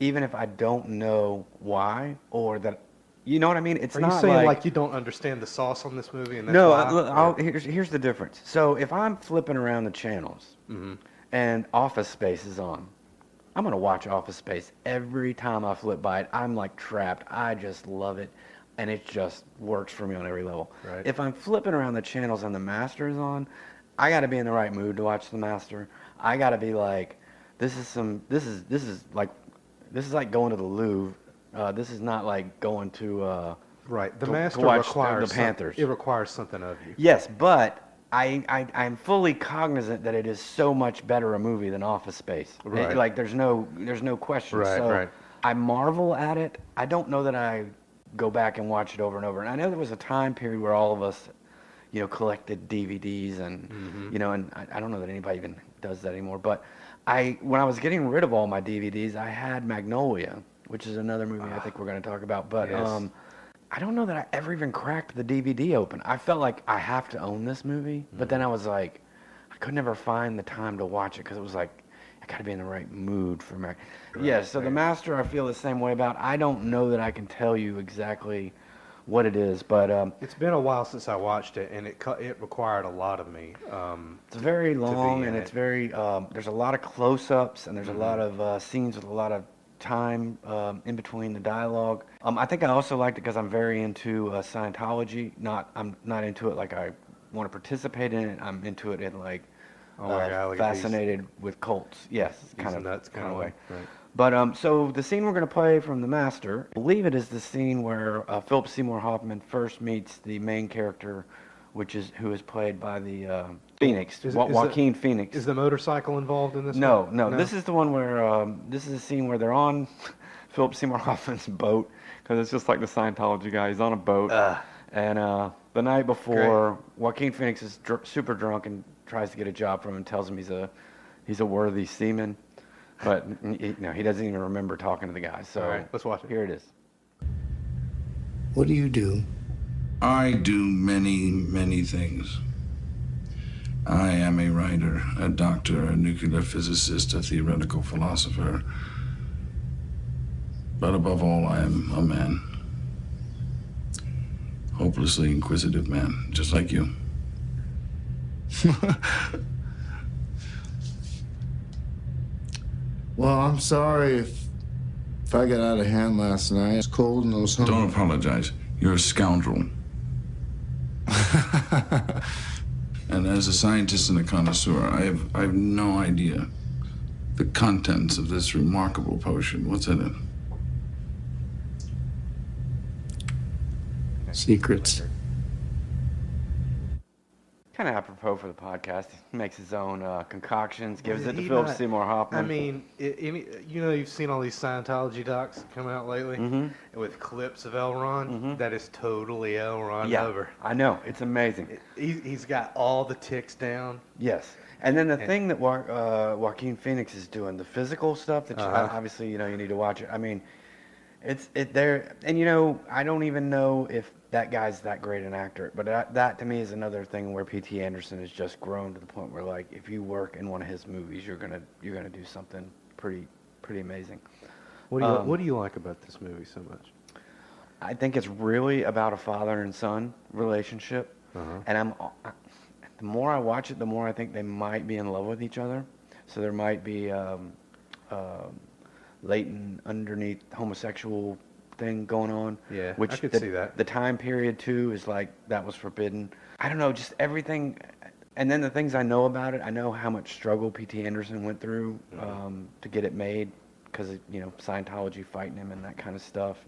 [SPEAKER 5] even if I don't know why or that. You know what I mean? It's
[SPEAKER 4] Are
[SPEAKER 5] not
[SPEAKER 4] you saying like you don't understand the sauce on this movie? And that's
[SPEAKER 5] no, here's the difference. So if I'm flipping around the channels and Office Space is on, I'm going to watch Office Space. Every time I flip by it, I'm like trapped. I just love it. And it just works for me on every level.
[SPEAKER 4] Right.
[SPEAKER 5] If I'm flipping around the channels and the Master is on, I got to be in the right mood to watch the Master. I got to be like, this is like going to the Louvre. This is not like going to
[SPEAKER 4] Right. The
[SPEAKER 5] to
[SPEAKER 4] Master
[SPEAKER 5] watch
[SPEAKER 4] requires
[SPEAKER 5] the Panthers.
[SPEAKER 4] It requires something of you.
[SPEAKER 5] Yes, but I'm fully cognizant that it is so much better a movie than Office Space.
[SPEAKER 4] Right.
[SPEAKER 5] Like there's no question.
[SPEAKER 4] Right,
[SPEAKER 5] So
[SPEAKER 4] right.
[SPEAKER 5] I marvel at it. I don't know that I go back and watch it over and over. And I know there was a time period where all of us, collected DVDs and and I don't know that anybody even does that anymore. But when I was getting rid of all my DVDs, I had Magnolia, which is another movie I think we're going to talk about. But
[SPEAKER 4] Yes.
[SPEAKER 5] I don't know that I ever even cracked the DVD open. I felt like I have to own this movie, but then I was like, I could never find the time to watch it because it was like, I got to be in the right mood for me. Yeah, so The Master I feel the same way about. I don't know that I can tell you exactly what it is, but
[SPEAKER 4] It's been a while since I watched it, and it required a lot of me.
[SPEAKER 5] it's very long
[SPEAKER 4] in
[SPEAKER 5] and
[SPEAKER 4] it.
[SPEAKER 5] it's very, there's a lot of close-ups and there's a lot of scenes with a lot of time in between the dialogue. I think I also liked it because I'm very into Scientology. I'm not into it like I want to participate in it. I'm into it in like fascinated with cults. Yes, kind of
[SPEAKER 4] nuts
[SPEAKER 5] kind of way.
[SPEAKER 4] Right.
[SPEAKER 5] But so the scene we're going to play from The Master, I believe it is the scene where Philip Seymour Hoffman first meets the main character, who is played by the Phoenix, Joaquin Phoenix.
[SPEAKER 4] Is the motorcycle involved in this
[SPEAKER 5] No,
[SPEAKER 4] one?
[SPEAKER 5] no. This is the one where this is a scene where they're on Philip Seymour Hoffman's boat because it's just like the Scientology guy. He's on a boat, and the night before, Joaquin Phoenix is super drunk and tries to get a job from him and tells him he's a worthy seaman, but he doesn't even remember talking to the guy. So
[SPEAKER 4] All right, let's watch it.
[SPEAKER 5] Here it is.
[SPEAKER 7] What do you do?
[SPEAKER 6] I do many, many things. I am a writer, a doctor, a nuclear physicist, a theoretical philosopher. But above all, I am a man. Hopelessly inquisitive man, just like you.
[SPEAKER 9] Well, I'm sorry if I got out of hand last night. It's cold and those
[SPEAKER 6] Don't apologize. You're a scoundrel. And as a scientist and a connoisseur, I have no idea the contents of this remarkable potion. What's in it?
[SPEAKER 9] secrets.
[SPEAKER 5] Kind of apropos for the podcast. He makes his own concoctions, gives it to
[SPEAKER 4] He
[SPEAKER 5] Philip
[SPEAKER 4] not-
[SPEAKER 5] Seymour Hoffman.
[SPEAKER 4] I mean, you've seen all these Scientology docs come out lately with clips of L. Ron. That is totally L. Ron
[SPEAKER 5] yeah,
[SPEAKER 4] over.
[SPEAKER 5] I know. It's amazing.
[SPEAKER 4] He's got all the ticks down.
[SPEAKER 5] Yes. And then the thing that Joaquin Phoenix is doing, the physical stuff that obviously, you need to watch it. I mean, it's there. And, I don't even know if that guy's that great an actor. But that to me is another thing where P.T. Anderson has just grown to the point where, like, if you work in one of his movies, you're gonna do something pretty amazing.
[SPEAKER 4] What do you like about this movie so much?
[SPEAKER 5] I think it's really about a father and son relationship. And the more I watch it, the more I think they might be in love with each other. So there might be latent underneath homosexual thing going on.
[SPEAKER 4] Yeah,
[SPEAKER 5] which
[SPEAKER 4] I could see that.
[SPEAKER 5] The time period too is like that was forbidden. I don't know, just everything. And then the things I know about it, I know how much struggle P.T. Anderson went through to get it made because of Scientology fighting him and that kind of stuff.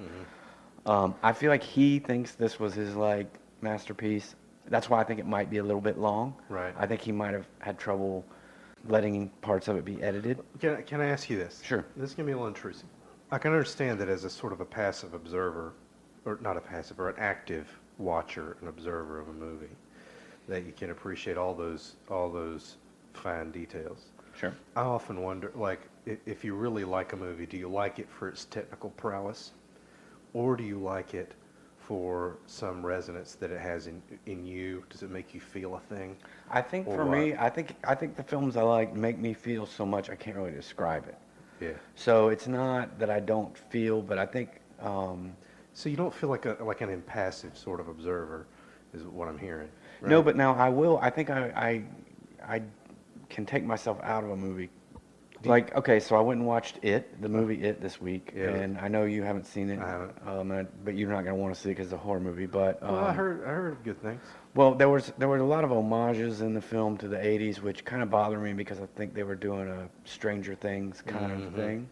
[SPEAKER 5] I feel like he thinks this was his like masterpiece. That's why I think it might be a little bit long.
[SPEAKER 4] Right.
[SPEAKER 5] I think he might have had trouble letting parts of it be edited.
[SPEAKER 4] Can I ask you this?
[SPEAKER 5] Sure.
[SPEAKER 4] This is going to be a little intrusive. I can understand that as a sort of a passive observer, or not a passive, or an active watcher and observer of a movie, that you can appreciate all those fine details.
[SPEAKER 5] Sure.
[SPEAKER 4] I often wonder, like, if you really like a movie, do you like it for its technical prowess, or do you like it for some resonance that it has in you? Does it make you feel a thing?
[SPEAKER 5] I think
[SPEAKER 4] Or
[SPEAKER 5] for
[SPEAKER 4] what?
[SPEAKER 5] me, I think the films I like make me feel so much I can't really describe it.
[SPEAKER 4] Yeah.
[SPEAKER 5] So it's not that I don't feel, but I think
[SPEAKER 4] So you don't feel like an impassive sort of observer, is what I'm hearing. Right?
[SPEAKER 5] no. But now I will. I think I can take myself out of a movie Like, okay, so I went and watched the movie It this week,
[SPEAKER 4] Yeah.
[SPEAKER 5] and I know you haven't seen it.
[SPEAKER 4] I haven't.
[SPEAKER 5] But you're not going to want to see it because it's a horror movie. But
[SPEAKER 4] Well, I heard good things.
[SPEAKER 5] well, there were a lot of homages in the film to the '80s, which kind of bothered me because I think they were doing a Stranger Things kind of thing.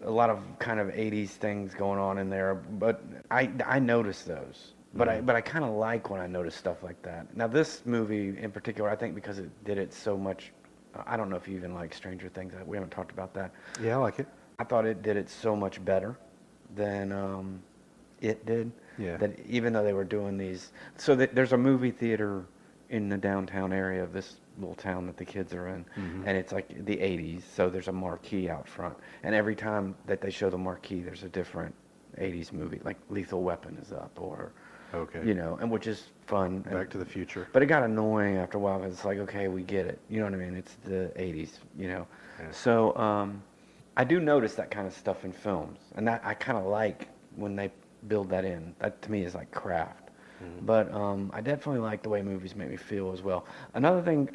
[SPEAKER 5] A lot of kind of '80s things going on in there, but I noticed those. But I kind of like when I notice stuff like that. Now this movie in particular, I think because it did it so much. I don't know if you even like Stranger Things. We haven't talked about that.
[SPEAKER 4] Yeah, I like it.
[SPEAKER 5] I thought it did it so much better than it did.
[SPEAKER 4] Yeah.
[SPEAKER 5] That even though they were doing these, so there's a movie theater in the downtown area of this little town that the kids are in, and it's like the '80s. So there's a marquee out front, and every time that they show the marquee, there's a different '80s movie, like Lethal Weapon is up, or
[SPEAKER 4] Okay.
[SPEAKER 5] you know, and which is fun.
[SPEAKER 4] Back to the Future.
[SPEAKER 5] But it got annoying after a while because it's like, okay, we get it. You know what I mean? It's the '80s, you know.
[SPEAKER 4] Yeah.
[SPEAKER 5] So I do notice that kind of stuff in films, and that I kind of like when they build that in. That to me is like craft. But I definitely like the way movies make me feel as well. Another thing,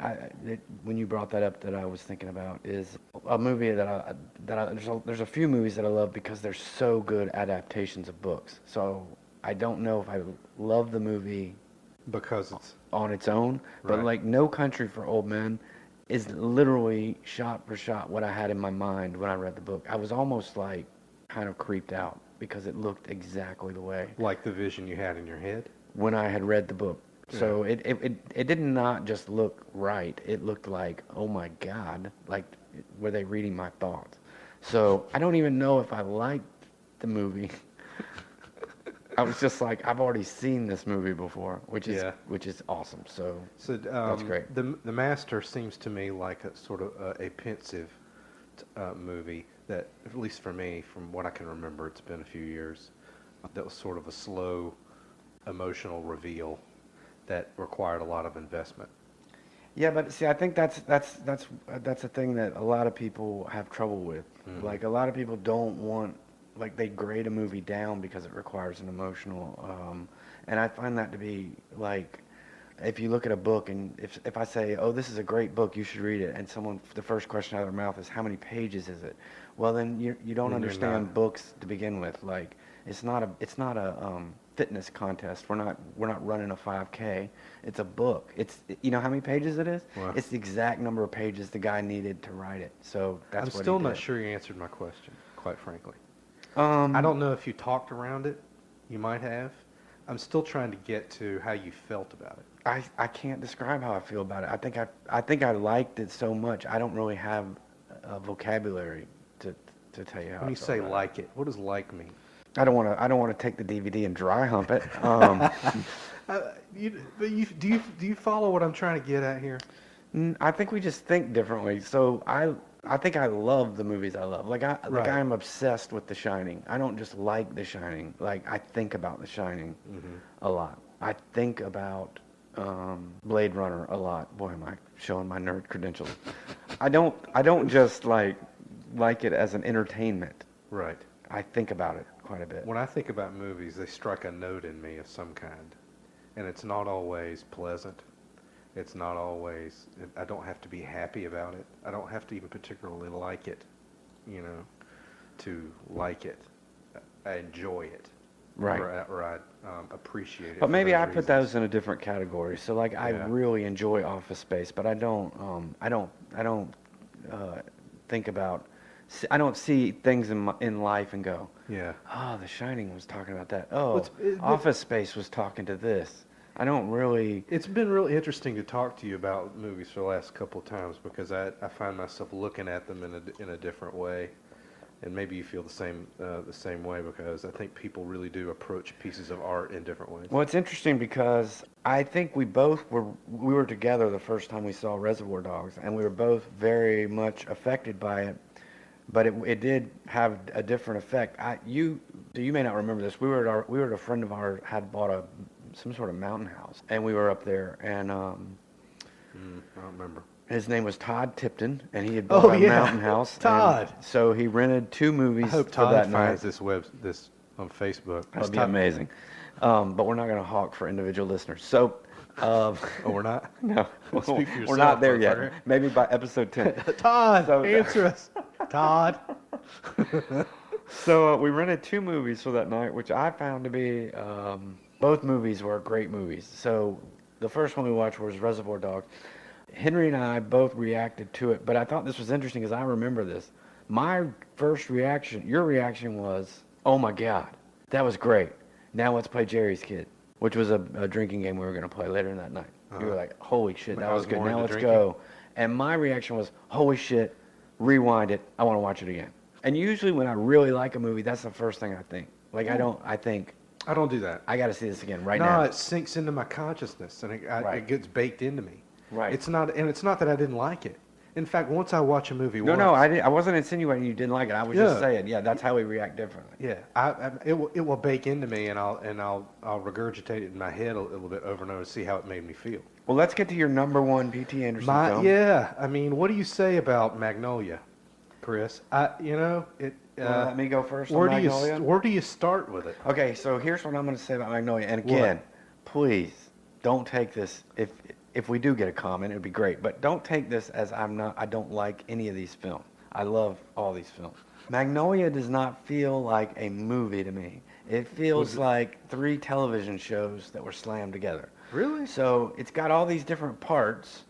[SPEAKER 5] when you brought that up, that I was thinking about is a movie that there's a few movies that I love because they're so good adaptations of books. So I don't know if I love the movie
[SPEAKER 4] Because it's
[SPEAKER 5] on its own, but
[SPEAKER 4] Right.
[SPEAKER 5] like No Country for Old Men is literally shot for shot what I had in my mind when I read the book. I was almost like kind of creeped out because it looked exactly the way
[SPEAKER 4] like the vision you had in your head.
[SPEAKER 5] when I had read the book. So it did not just look right. It looked like, oh my God, like were they reading my thoughts? So I don't even know if I liked the movie. I was just like, I've already seen this movie before, which is awesome. So that's great.
[SPEAKER 4] The Master seems to me like a sort of a pensive movie that, at least for me, from what I can remember, it's been a few years, that was sort of a slow, emotional reveal that required a lot of investment.
[SPEAKER 5] Yeah, but see, I think that's a thing that a lot of people have trouble with. Like a lot of people don't want, like they grade a movie down because it requires an emotional, and I find that to be like, if you look at a book and if I say, oh, this is a great book, you should read it, and the first question out of their mouth is, how many pages is it? Well, then you don't understand books to begin with. Like it's not a fitness contest. We're not running a 5K. It's a book. You know how many pages it is?
[SPEAKER 4] Wow.
[SPEAKER 5] It's the exact number of pages the guy needed to write it. So that's
[SPEAKER 4] I'm
[SPEAKER 5] what
[SPEAKER 4] still
[SPEAKER 5] he
[SPEAKER 4] not
[SPEAKER 5] did.
[SPEAKER 4] sure you answered my question, quite frankly. I don't know if you talked around it. You might have. I'm still trying to get to how you felt about it.
[SPEAKER 5] I can't describe how I feel about it. I think I liked it so much. I don't really have a vocabulary to tell you how.
[SPEAKER 4] When you say like it, what does like mean?
[SPEAKER 5] I don't want to take the DVD and dry hump it.
[SPEAKER 4] Do you follow what I'm trying to get at here?
[SPEAKER 5] I think we just think differently. So I think I love the movies I love. Like I'm obsessed with The Shining. I don't just like The Shining. Like I think about The Shining a lot. I think about Blade Runner a lot. Boy, am I showing my nerd credentials. I don't just like it as an entertainment.
[SPEAKER 4] Right.
[SPEAKER 5] I think about it quite a bit.
[SPEAKER 4] When I think about movies, they strike a note in me of some kind. And it's not always pleasant. It's not always, I don't have to be happy about it. I don't have to even particularly like it, to like it. I enjoy it.
[SPEAKER 5] Right.
[SPEAKER 4] Or I appreciate it.
[SPEAKER 5] But maybe I put
[SPEAKER 4] reasons.
[SPEAKER 5] those in a different category. So like I really enjoy Office Space, but I don't think about, I don't see things in life and go,
[SPEAKER 4] yeah,
[SPEAKER 5] oh, The Shining was talking about that. Oh, Office Space was talking to this. I don't really.
[SPEAKER 4] It's been really interesting to talk to you about movies for the last couple of times because I find myself looking at them in a different way, and maybe you feel the same way because I think people really do approach pieces of art in different ways.
[SPEAKER 5] Well, it's interesting because I think we were together the first time we saw Reservoir Dogs, and we were both very much affected by it. But it did have a different effect. You may not remember this. We were at a friend of ours had bought some sort of mountain house, and we were up there, and
[SPEAKER 4] I don't remember.
[SPEAKER 5] His name was Todd Tipton, and he had bought a mountain house.
[SPEAKER 4] Todd.
[SPEAKER 5] So he rented 2 movies.
[SPEAKER 4] I hope
[SPEAKER 5] for
[SPEAKER 4] Todd
[SPEAKER 5] that
[SPEAKER 4] finds
[SPEAKER 5] night.
[SPEAKER 4] this on Facebook.
[SPEAKER 5] That would be amazing. But we're not going to hawk for individual listeners. So
[SPEAKER 4] Oh, we're not?
[SPEAKER 5] No,
[SPEAKER 4] Well, speak for
[SPEAKER 5] we're
[SPEAKER 4] yourself,
[SPEAKER 5] not there yet.
[SPEAKER 4] motherfucker.
[SPEAKER 5] Maybe by episode 10.
[SPEAKER 4] Todd,
[SPEAKER 5] So-
[SPEAKER 4] answer us. Todd.
[SPEAKER 5] So we rented 2 movies for that night, which I found to be, both movies were great movies. So the first one we watched was Reservoir Dogs. Henry and I both reacted to it, but I thought this was interesting because I remember this. My first reaction, your reaction was, oh my God, that was great. Now let's play Jerry's Kid, which was a drinking game we were going to play later in that night. You were like, holy shit, that was good.
[SPEAKER 4] more
[SPEAKER 5] Now
[SPEAKER 4] into
[SPEAKER 5] let's
[SPEAKER 4] drinking.
[SPEAKER 5] go. And my reaction was, holy shit, rewind it. I want to watch it again. And usually when I really like a movie, that's the first thing I think. Like, I think,
[SPEAKER 4] I don't do that.
[SPEAKER 5] I got to see this again right
[SPEAKER 4] No,
[SPEAKER 5] now.
[SPEAKER 4] it sinks into my consciousness, and
[SPEAKER 5] Right.
[SPEAKER 4] it gets baked into me.
[SPEAKER 5] Right.
[SPEAKER 4] It's not that I didn't like it. In fact, once I watch a movie
[SPEAKER 5] No,
[SPEAKER 4] once,
[SPEAKER 5] I wasn't insinuating you didn't like it. I was just saying, that's how we react differently.
[SPEAKER 4] Yeah, it will bake into me, and I'll regurgitate it in my head a little bit over and over to see how it made me feel.
[SPEAKER 5] Well, let's get to your number one P.T. Anderson film.
[SPEAKER 4] Yeah, I mean, what do you say about Magnolia, Chris?
[SPEAKER 5] Let me go first
[SPEAKER 4] Where
[SPEAKER 5] on
[SPEAKER 4] do
[SPEAKER 5] Magnolia.
[SPEAKER 4] where do you start with it?
[SPEAKER 5] Okay, so here's what I'm going to say about Magnolia. And again, please don't take this. If we do get a comment, it'd be great. But don't take this as I don't like any of these films. I love all these films. Magnolia does not feel like a movie to me. It feels like 3 television shows that were slammed together.
[SPEAKER 4] Really?
[SPEAKER 5] So it's got all these different parts,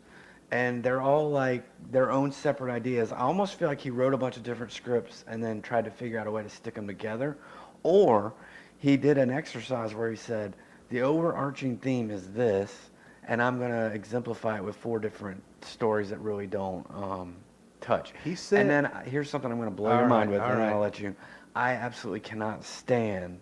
[SPEAKER 5] and they're all like their own separate ideas. I almost feel like he wrote a bunch of different scripts and then tried to figure out a way to stick them together. Or he did an exercise where he said, the overarching theme is this, and I'm going to exemplify it with 4 different stories that really don't touch.
[SPEAKER 4] He said,
[SPEAKER 5] and then here's something I'm going to blow your mind with, and then I'll let you. I absolutely cannot stand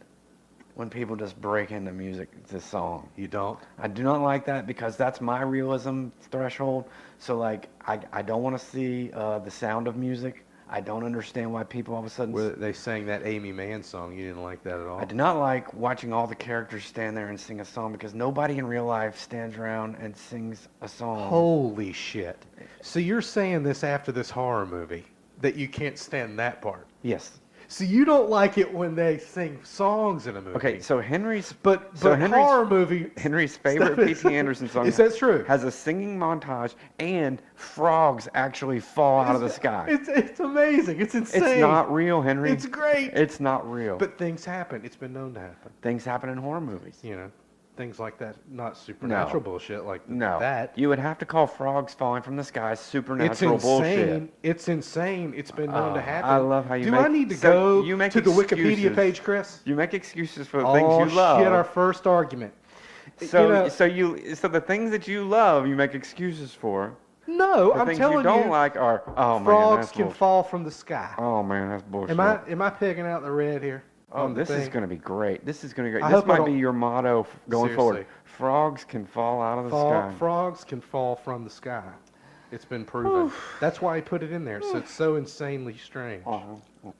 [SPEAKER 5] when people just break into music, this song.
[SPEAKER 4] You don't?
[SPEAKER 5] I do not like that because that's my realism threshold. So, like, I don't want to see the sound of music. I don't understand why people all of a sudden...
[SPEAKER 4] Where they sang that Amy Mann song. You didn't like that at all?
[SPEAKER 5] I do not like watching all the characters stand there and sing a song because nobody in real life stands around and sings a song.
[SPEAKER 4] Holy shit. So you're saying this after this horror movie, that you can't stand that part?
[SPEAKER 5] Yes.
[SPEAKER 4] So you don't like it when they sing songs in a movie?
[SPEAKER 5] Okay, so Henry's
[SPEAKER 4] horror movie...
[SPEAKER 5] Henry's favorite P.T. Anderson song
[SPEAKER 4] Is that true?
[SPEAKER 5] has a singing montage and frogs actually fall out of the sky.
[SPEAKER 4] It's amazing. It's insane.
[SPEAKER 5] It's not real, Henry.
[SPEAKER 4] It's great.
[SPEAKER 5] It's not real.
[SPEAKER 4] But things happen. It's been known to happen.
[SPEAKER 5] Things happen in horror movies.
[SPEAKER 4] You know, things like that. Not supernatural bullshit like
[SPEAKER 5] No.
[SPEAKER 4] that.
[SPEAKER 5] You would have to call frogs falling from the sky supernatural
[SPEAKER 4] It's insane.
[SPEAKER 5] bullshit.
[SPEAKER 4] It's insane. It's been known to happen.
[SPEAKER 5] I love how you
[SPEAKER 4] Do
[SPEAKER 5] make...
[SPEAKER 4] I need to
[SPEAKER 5] so
[SPEAKER 4] go
[SPEAKER 5] you make
[SPEAKER 4] to the Wikipedia
[SPEAKER 5] excuses.
[SPEAKER 4] page, Chris?
[SPEAKER 5] You make excuses for the things you love.
[SPEAKER 4] Oh, shit, our first argument.
[SPEAKER 5] So the things that you love, you make excuses for.
[SPEAKER 4] No,
[SPEAKER 5] The
[SPEAKER 4] I'm
[SPEAKER 5] things
[SPEAKER 4] telling
[SPEAKER 5] you don't like are, oh man,
[SPEAKER 4] frogs
[SPEAKER 5] that's
[SPEAKER 4] can
[SPEAKER 5] bullshit.
[SPEAKER 4] fall from the sky.
[SPEAKER 5] Oh man, that's bullshit.
[SPEAKER 4] Am I picking out the red here?
[SPEAKER 5] Oh,
[SPEAKER 4] on the
[SPEAKER 5] this is
[SPEAKER 4] thing?
[SPEAKER 5] going to be great. This is going to be great.
[SPEAKER 4] I
[SPEAKER 5] This
[SPEAKER 4] hope I
[SPEAKER 5] might be
[SPEAKER 4] don't-
[SPEAKER 5] your motto going forward.
[SPEAKER 4] Seriously.
[SPEAKER 5] Frogs can fall out of the sky.
[SPEAKER 4] Frogs can fall from the sky. It's been proven. That's why I put it in there. So it's so insanely strange.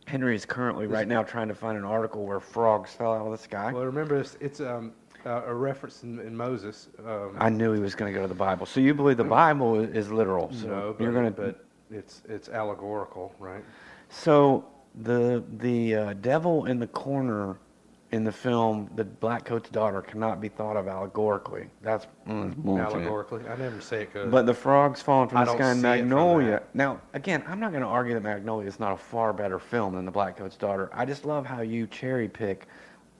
[SPEAKER 5] Henry is currently right now trying to find an article where frogs fell out of the sky.
[SPEAKER 4] Well, remember, it's a reference in Moses.
[SPEAKER 5] I knew he was going to go to the Bible. So you believe the Bible is literal. So
[SPEAKER 4] No,
[SPEAKER 5] you're going to.
[SPEAKER 4] but it's allegorical, right?
[SPEAKER 5] So the devil in the corner in the film, the Black Coat's daughter, cannot be thought of allegorically. That's bullshit.
[SPEAKER 4] Allegorically, I never say it goes.
[SPEAKER 5] But the frogs falling from
[SPEAKER 4] I
[SPEAKER 5] the
[SPEAKER 4] don't
[SPEAKER 5] sky in
[SPEAKER 4] see it from
[SPEAKER 5] Magnolia.
[SPEAKER 4] that.
[SPEAKER 5] Now, again, I'm not going to argue that Magnolia is not a far better film than the Black Coat's daughter. I just love how you cherry pick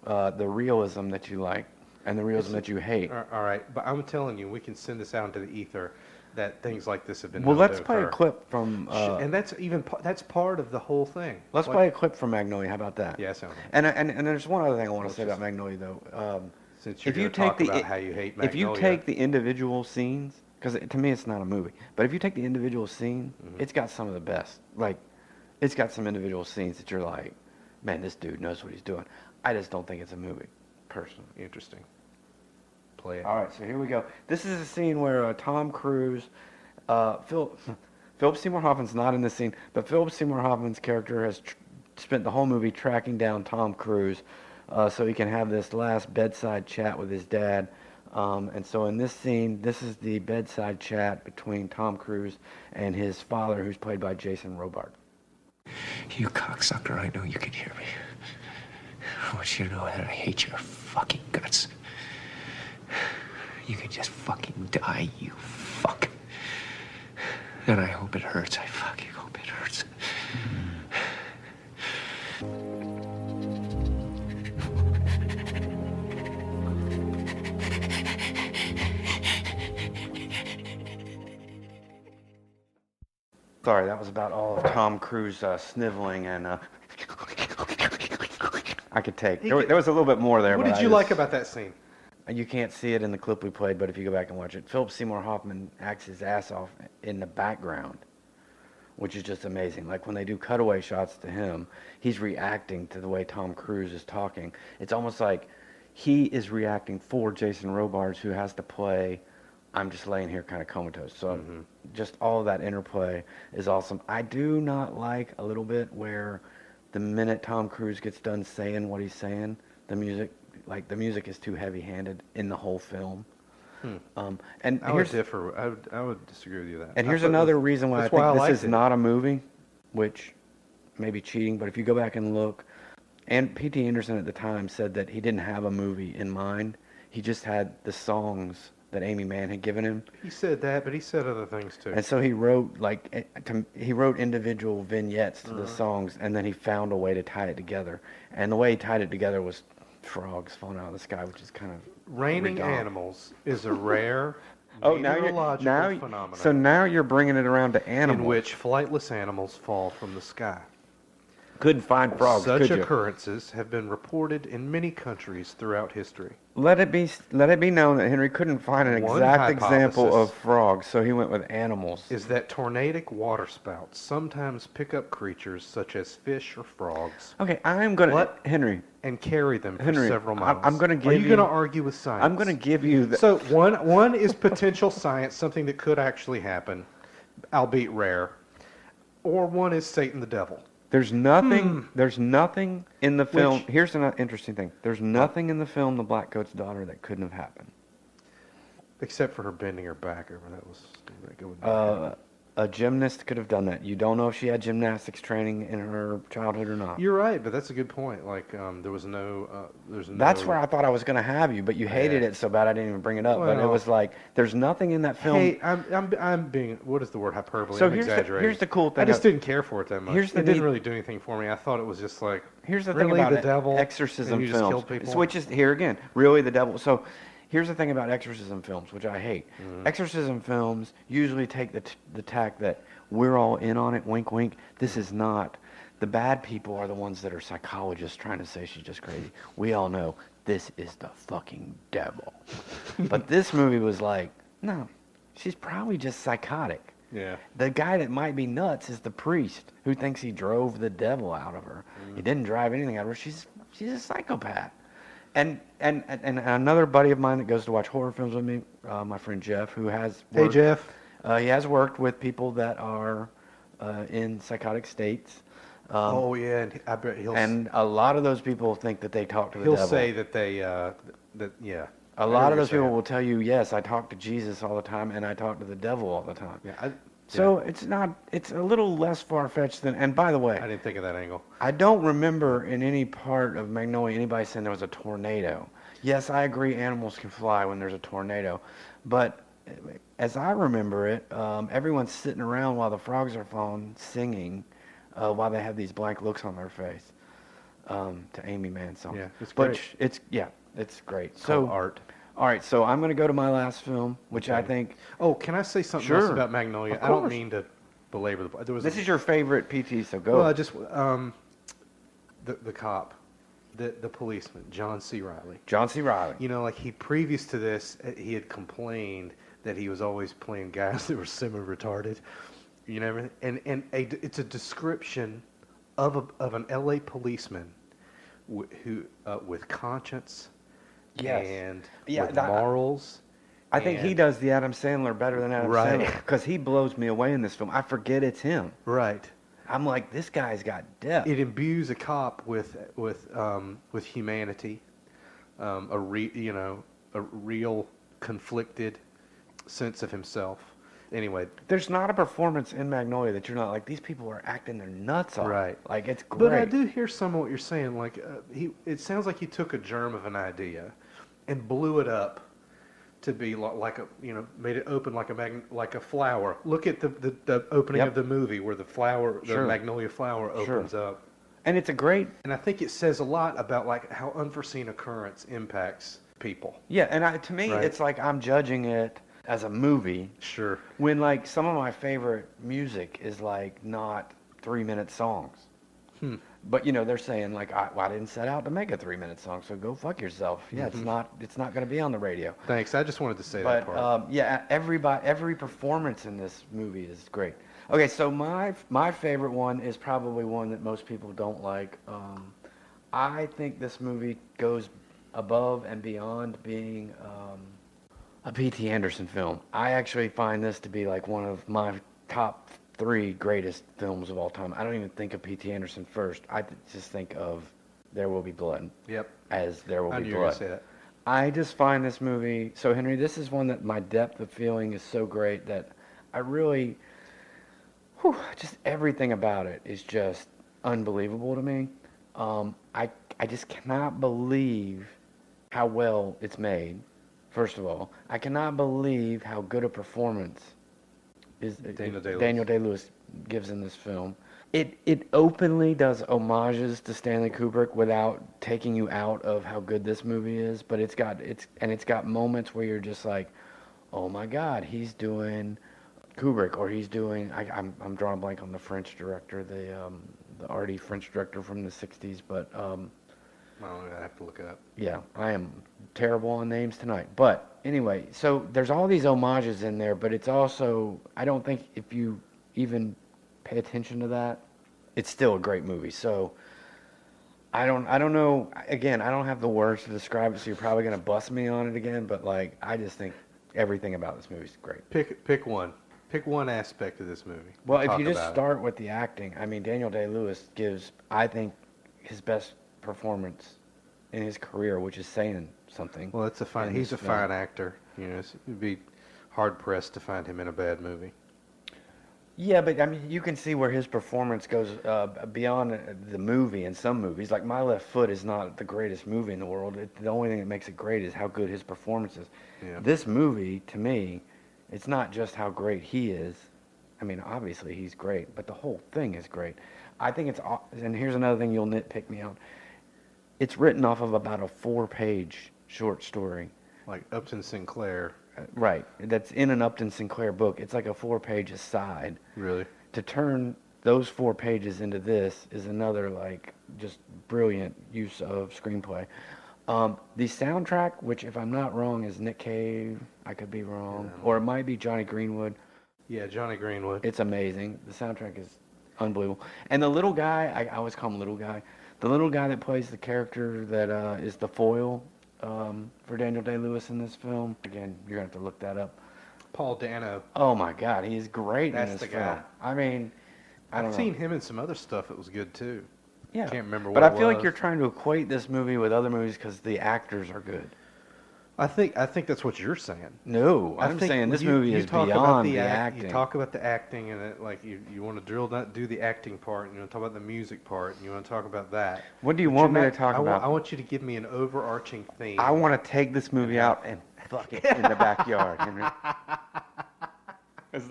[SPEAKER 5] the realism that you like and the realism that you hate.
[SPEAKER 4] All right, but I'm telling you, we can send this out into the ether that things like this have been.
[SPEAKER 5] Well,
[SPEAKER 4] known
[SPEAKER 5] let's
[SPEAKER 4] to
[SPEAKER 5] play a
[SPEAKER 4] occur.
[SPEAKER 5] clip from.
[SPEAKER 4] And that's part of the whole thing.
[SPEAKER 5] Let's play a clip from Magnolia. How about that?
[SPEAKER 4] Yeah, sounds.
[SPEAKER 5] And there's one other thing I want to say about Magnolia, though.
[SPEAKER 4] Since you're
[SPEAKER 5] if you
[SPEAKER 4] gonna talk
[SPEAKER 5] take the
[SPEAKER 4] about how you hate
[SPEAKER 5] if you
[SPEAKER 4] Magnolia.
[SPEAKER 5] take the individual scenes, because to me it's not a movie, but if you take the individual scene, it's got some of the best. Like, it's got some individual scenes that you're like, man, this dude knows what he's doing. I just don't think it's a movie, personally.
[SPEAKER 4] Interesting. Play it.
[SPEAKER 5] All right, so here we go. This is a scene where Tom Cruise, Philip Seymour Hoffman's not in this scene, but Philip Seymour Hoffman's character has spent the whole movie tracking down Tom Cruise so he can have this last bedside chat with his dad. And so in this scene, this is the bedside chat between Tom Cruise and his father, who's played by Jason Robart.
[SPEAKER 10] You cocksucker, I know you can hear me. I want you to know that I hate your fucking guts. You can just fucking die, you fuck. And I hope it hurts. I fucking hope it hurts.
[SPEAKER 5] Sorry, that was about all of Tom Cruise sniveling and I could take. There was a little bit more there.
[SPEAKER 4] What did you like about that scene?
[SPEAKER 5] You can't see it in the clip we played, but if you go back and watch it, Philip Seymour Hoffman acts his ass off in the background, which is just amazing. Like when they do cutaway shots to him, he's reacting to the way Tom Cruise is talking. It's almost like he is reacting for Jason Robards, who has to play I'm just laying here kind of comatose. So just all of that interplay is awesome. I do not like a little bit where the minute Tom Cruise gets done saying what he's saying, the music is too heavy-handed in the whole film. And
[SPEAKER 4] I would differ. I would disagree with you that.
[SPEAKER 5] And here's another reason why I think this is not a movie, which may be cheating, but if you go back and look, and P.T. Anderson at the time said that he didn't have a movie in mind. He just had the songs that Amy Mann had given him.
[SPEAKER 4] He said that, but he said other things too.
[SPEAKER 5] And so he wrote he wrote individual vignettes to the songs, and then he found a way to tie it together. And the way he tied it together was frogs falling out of the sky, which is kind of
[SPEAKER 4] raining animals is a rare
[SPEAKER 5] meteorological
[SPEAKER 4] phenomenon.
[SPEAKER 5] So now you're bringing it around to animals,
[SPEAKER 4] in which flightless animals fall from the sky.
[SPEAKER 5] Couldn't find frogs.
[SPEAKER 4] Such occurrences have been reported in many countries throughout history.
[SPEAKER 5] Let it be known that Henry couldn't find an exact example of frogs, so he went with animals.
[SPEAKER 4] Is that tornadic waterspouts sometimes pick up creatures such as fish or frogs?
[SPEAKER 5] Okay, I'm gonna Henry
[SPEAKER 4] and carry them for several miles.
[SPEAKER 5] I'm gonna give
[SPEAKER 4] Are you going to argue with science?
[SPEAKER 5] I'm going to give you.
[SPEAKER 4] So one is potential science, something that could actually happen, albeit rare, or one is Satan the devil.
[SPEAKER 5] There's nothing. There's nothing in the film. Here's an interesting thing. There's nothing in the film The Black Coat's Daughter that couldn't have happened,
[SPEAKER 4] except for her bending her back over. That was.
[SPEAKER 5] A gymnast could have done that. You don't know if she had gymnastics training in her childhood or not.
[SPEAKER 4] You're right, but that's a good point. Like there was no.
[SPEAKER 5] That's where I thought I was going to have you, but you hated it so bad I didn't even bring it up. Well, but it was like there's nothing in that film.
[SPEAKER 4] Hey, I'm being, what is the word, hyperbole?
[SPEAKER 5] So
[SPEAKER 4] I'm exaggerating.
[SPEAKER 5] Here's the cool thing.
[SPEAKER 4] I just didn't care for it that much. It didn't really do anything for me. I thought it was just like,
[SPEAKER 5] here's the
[SPEAKER 4] really,
[SPEAKER 5] thing about
[SPEAKER 4] the devil,
[SPEAKER 5] exorcism
[SPEAKER 4] and you
[SPEAKER 5] films,
[SPEAKER 4] just killed people?
[SPEAKER 5] which is here again, really the devil. So here's the thing about exorcism films, which I hate. Exorcism films usually take the tack that we're all in on it, wink, wink. This is not. The bad people are the ones that are psychologists trying to say she's just crazy. We all know this is the fucking devil. But this movie was like, no, she's probably just psychotic.
[SPEAKER 4] Yeah.
[SPEAKER 5] The guy that might be nuts is the priest who thinks he drove the devil out of her. He didn't drive anything out of her. She's a psychopath. And another buddy of mine that goes to watch horror films with me, my friend Jeff, who has worked,
[SPEAKER 4] Hey, Jeff.
[SPEAKER 5] He has worked with people that are in psychotic states.
[SPEAKER 4] Oh yeah, and I bet
[SPEAKER 5] and a lot of those people think that they talk to the devil.
[SPEAKER 4] He'll say that they yeah.
[SPEAKER 5] A lot of those people will tell you, yes, I talk to Jesus all the time, and I talk to the devil all the time.
[SPEAKER 4] Yeah.
[SPEAKER 5] So it's a little less far-fetched than, and by the way,
[SPEAKER 4] I didn't think of that angle.
[SPEAKER 5] I don't remember in any part of Magnolia anybody saying there was a tornado. Yes, I agree animals can fly when there's a tornado, but as I remember it, everyone's sitting around while the frogs are falling, singing, while they have these blank looks on their face, to Amy Mann's song.
[SPEAKER 4] Yeah, it's great.
[SPEAKER 5] It's great.
[SPEAKER 4] It's called art.
[SPEAKER 5] All right, so I'm going to go to my last film, which I think...
[SPEAKER 4] Oh, can I say something else about Magnolia? I don't mean to belabor the point.
[SPEAKER 5] This is your favorite PT, so go.
[SPEAKER 4] Well, I just... the cop, the policeman, John C. Reilly.
[SPEAKER 5] John C. Reilly.
[SPEAKER 4] You know, like previous to this, he had complained that he was always playing guys that were semi-retarded. You know, and it's a description of an L.A. policeman who with conscience...
[SPEAKER 5] Yes.
[SPEAKER 4] And with morals.
[SPEAKER 5] I think he does the Adam Sandler better than Adam Sandler because he blows me away in this film. I forget it's him.
[SPEAKER 4] Right.
[SPEAKER 5] I'm like, this guy's got depth.
[SPEAKER 4] It imbues a cop with humanity, a real conflicted sense of himself. Anyway,
[SPEAKER 5] there's not a performance in Magnolia that you're not like, these people are acting their nuts off.
[SPEAKER 4] Right.
[SPEAKER 5] Like, it's great.
[SPEAKER 4] But I do hear some of what you're saying. Like, it sounds like he took a germ of an idea and blew it up to be like a, made it open like a flower. Look at the opening of the movie where the magnolia flower opens up.
[SPEAKER 5] And it's a great...
[SPEAKER 4] And I think it says a lot about like how unforeseen occurrence impacts people.
[SPEAKER 5] Yeah, and to me, it's like I'm judging it as a movie.
[SPEAKER 4] Sure.
[SPEAKER 5] When like some of my favorite music is like not 3-minute songs. But they're saying like, I didn't set out to make a 3-minute song, so go fuck yourself. Yeah, it's not going to be on the radio.
[SPEAKER 4] Thanks. I just wanted to say that part.
[SPEAKER 5] Every performance in this movie is great. Okay, so my favorite one is probably one that most people don't like. I think this movie goes above and beyond being a P.T. Anderson film. I actually find this to be like one of my top 3 greatest films of all time. I don't even think of P.T. Anderson first. I just think of There Will Be Blood.
[SPEAKER 4] Yep.
[SPEAKER 5] As There Will Be Blood.
[SPEAKER 4] I knew you were going to say that.
[SPEAKER 5] I just find this movie... So, Henry, this is one that my depth of feeling is so great that I really... just everything about it is just unbelievable to me. I just cannot believe how well it's made, first of all. I cannot believe how good a performance Daniel Day-Lewis gives in this film. It openly does homages to Stanley Kubrick without taking you out of how good this movie is, but it's got moments where you're just like, oh my God, he's doing Kubrick, or he's doing I'm drawing a blank on the French director, the arty French director from the 60s, but
[SPEAKER 4] I have to look it up.
[SPEAKER 5] Yeah, I am terrible on names tonight. But anyway, so there's all these homages in there, but it's also, I don't think if you even pay attention to that, it's still a great movie. So I don't know. Again, I don't have the words to describe it, so you're probably going to bust me on it again, but like I just think everything about this movie is great.
[SPEAKER 4] Pick one. Pick one aspect of this movie.
[SPEAKER 5] Well, if you just start with the acting, I mean, Daniel Day-Lewis gives, I think, his best performance in his career, which is saying something.
[SPEAKER 4] Well, he's a fine actor. It'd be hard pressed to find him in a bad movie.
[SPEAKER 5] Yeah, but I mean, you can see where his performance goes beyond the movie. In some movies, like My Left Foot is not the greatest movie in the world. The only thing that makes it great is how good his performance is. Yeah. This movie, to me, it's not just how great he is. I mean, obviously he's great, but the whole thing is great. I think it's, and here's another thing you'll nitpick me on. It's written off of about a 4-page short story.
[SPEAKER 4] Like Upton Sinclair.
[SPEAKER 5] Right. That's in an Upton Sinclair book. It's like a 4-page aside.
[SPEAKER 4] Really?
[SPEAKER 5] To turn those 4 pages into this is another, like, just brilliant use of screenplay. The soundtrack, which if I'm not wrong is Nick Cave, I could be wrong, or it might be Johnny Greenwood.
[SPEAKER 4] Yeah, Johnny Greenwood.
[SPEAKER 5] It's amazing. The soundtrack is unbelievable. And the little guy, I always call him Little Guy, the little guy that plays the character that is the foil for Daniel Day-Lewis in this film. Again, you're going to have to look that up.
[SPEAKER 4] Paul Dano.
[SPEAKER 5] Oh my God, he's great
[SPEAKER 4] in
[SPEAKER 5] this
[SPEAKER 4] film.
[SPEAKER 5] Guy. I mean,
[SPEAKER 4] I've seen him in some other stuff that was good too.
[SPEAKER 5] Yeah.
[SPEAKER 4] I can't remember what
[SPEAKER 5] But I feel
[SPEAKER 4] it was.
[SPEAKER 5] like you're trying to equate this movie with other movies because the actors are good.
[SPEAKER 4] I think that's what you're saying.
[SPEAKER 5] No, I'm saying this movie is beyond the acting.
[SPEAKER 4] You talk about the acting and it, like you want to drill down, do the acting part, and you want to talk about the music part, and you want to talk about that.
[SPEAKER 5] What do you want me to talk about?
[SPEAKER 4] I want you to give me an overarching theme.
[SPEAKER 5] I want to take this movie out and fuck it in the backyard, Henry. Is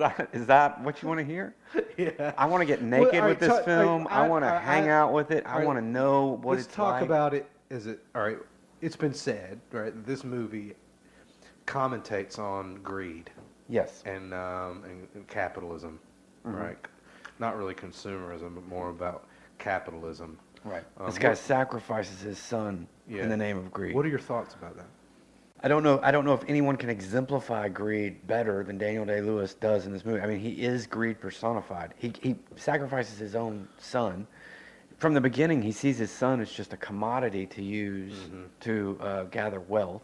[SPEAKER 5] that what you want to hear?
[SPEAKER 4] Yeah.
[SPEAKER 5] I want to get naked with this film. I want to hang out with it. I want to know what it's like.
[SPEAKER 4] Let's talk about it. All right? It's been said, right, that this movie commentates on greed.
[SPEAKER 5] Yes.
[SPEAKER 4] And capitalism, right? Not really consumerism, but more about capitalism.
[SPEAKER 5] Right. This guy sacrifices his son in the name of greed.
[SPEAKER 4] What are your thoughts about that?
[SPEAKER 5] I don't know if anyone can exemplify greed better than Daniel Day-Lewis does in this movie. I mean, he is greed personified. He sacrifices his own son. From the beginning, he sees his son as just a commodity to use to gather wealth.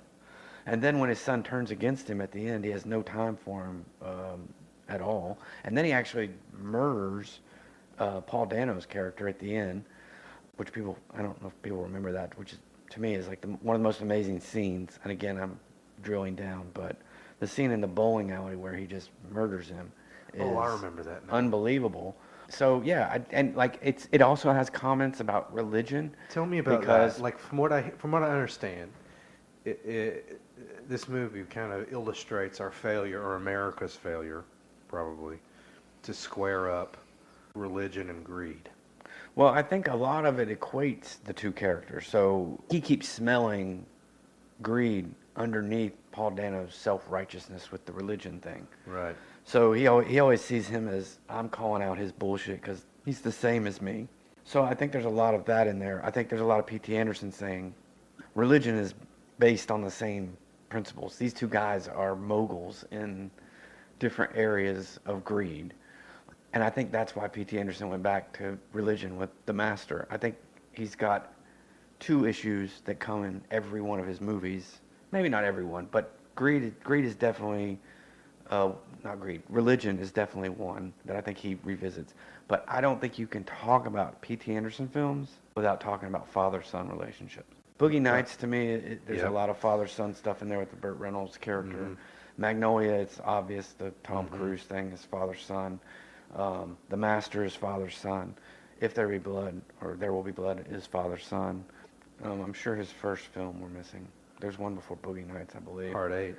[SPEAKER 5] And then when his son turns against him at the end, he has no time for him at all. And then he actually murders Paul Dano's character at the end, which I don't know if people remember that, which is, to me is like one of the most amazing scenes. And again, I'm drilling down, but the scene in the bowling alley where he just murders him is
[SPEAKER 4] I remember that now.
[SPEAKER 5] Unbelievable. So yeah, and like it also has comments about religion.
[SPEAKER 4] Tell me about that. Like from what I understand, this movie kind of illustrates our failure, or America's failure, probably, to square up religion and greed.
[SPEAKER 5] Well, I think a lot of it equates the two characters. So he keeps smelling greed underneath Paul Dano's self-righteousness with the religion thing.
[SPEAKER 4] Right.
[SPEAKER 5] So he always sees him as, I'm calling out his bullshit because he's the same as me. So I think there's a lot of that in there. I think there's a lot of P.T. Anderson saying religion is based on the same principles. These two guys are moguls in different areas of greed. And I think that's why P.T. Anderson went back to religion with The Master. I think he's got two issues that come in every one of his movies. Maybe not every one, but greed is definitely, not greed, religion is definitely one that I think he revisits. But I don't think you can talk about P.T. Anderson films without talking about father-son relationships. Boogie Nights, to me, there's a lot of father-son stuff in there with the Burt Reynolds character. Mm-hmm. Magnolia, it's obvious, the Tom Cruise thing is father-son. The Master is father-son. If There Be Blood, or There Will Be Blood, is father-son. I'm sure his first film we're missing. There's one before Boogie Nights, I believe.
[SPEAKER 4] Heart 8.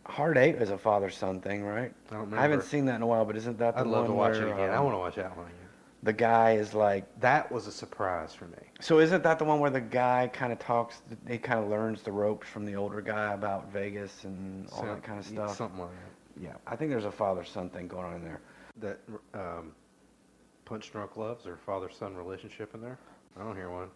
[SPEAKER 5] Heart 8 is a father-son thing, right?
[SPEAKER 4] I don't remember.
[SPEAKER 5] I haven't seen that in a while, but isn't that the
[SPEAKER 4] I'd
[SPEAKER 5] one
[SPEAKER 4] love to watch
[SPEAKER 5] where,
[SPEAKER 4] it again. I want to watch that one again.
[SPEAKER 5] The guy is like...
[SPEAKER 4] That was a surprise for me.
[SPEAKER 5] So isn't that the one where the guy kind of talks, he kind of learns the ropes from the older guy about Vegas and all that kind of stuff?
[SPEAKER 4] Something like that.
[SPEAKER 5] Yeah, I think there's a father-son thing going on in there.
[SPEAKER 4] That Punch Drunk Love's or father-son relationship in there? I don't hear one.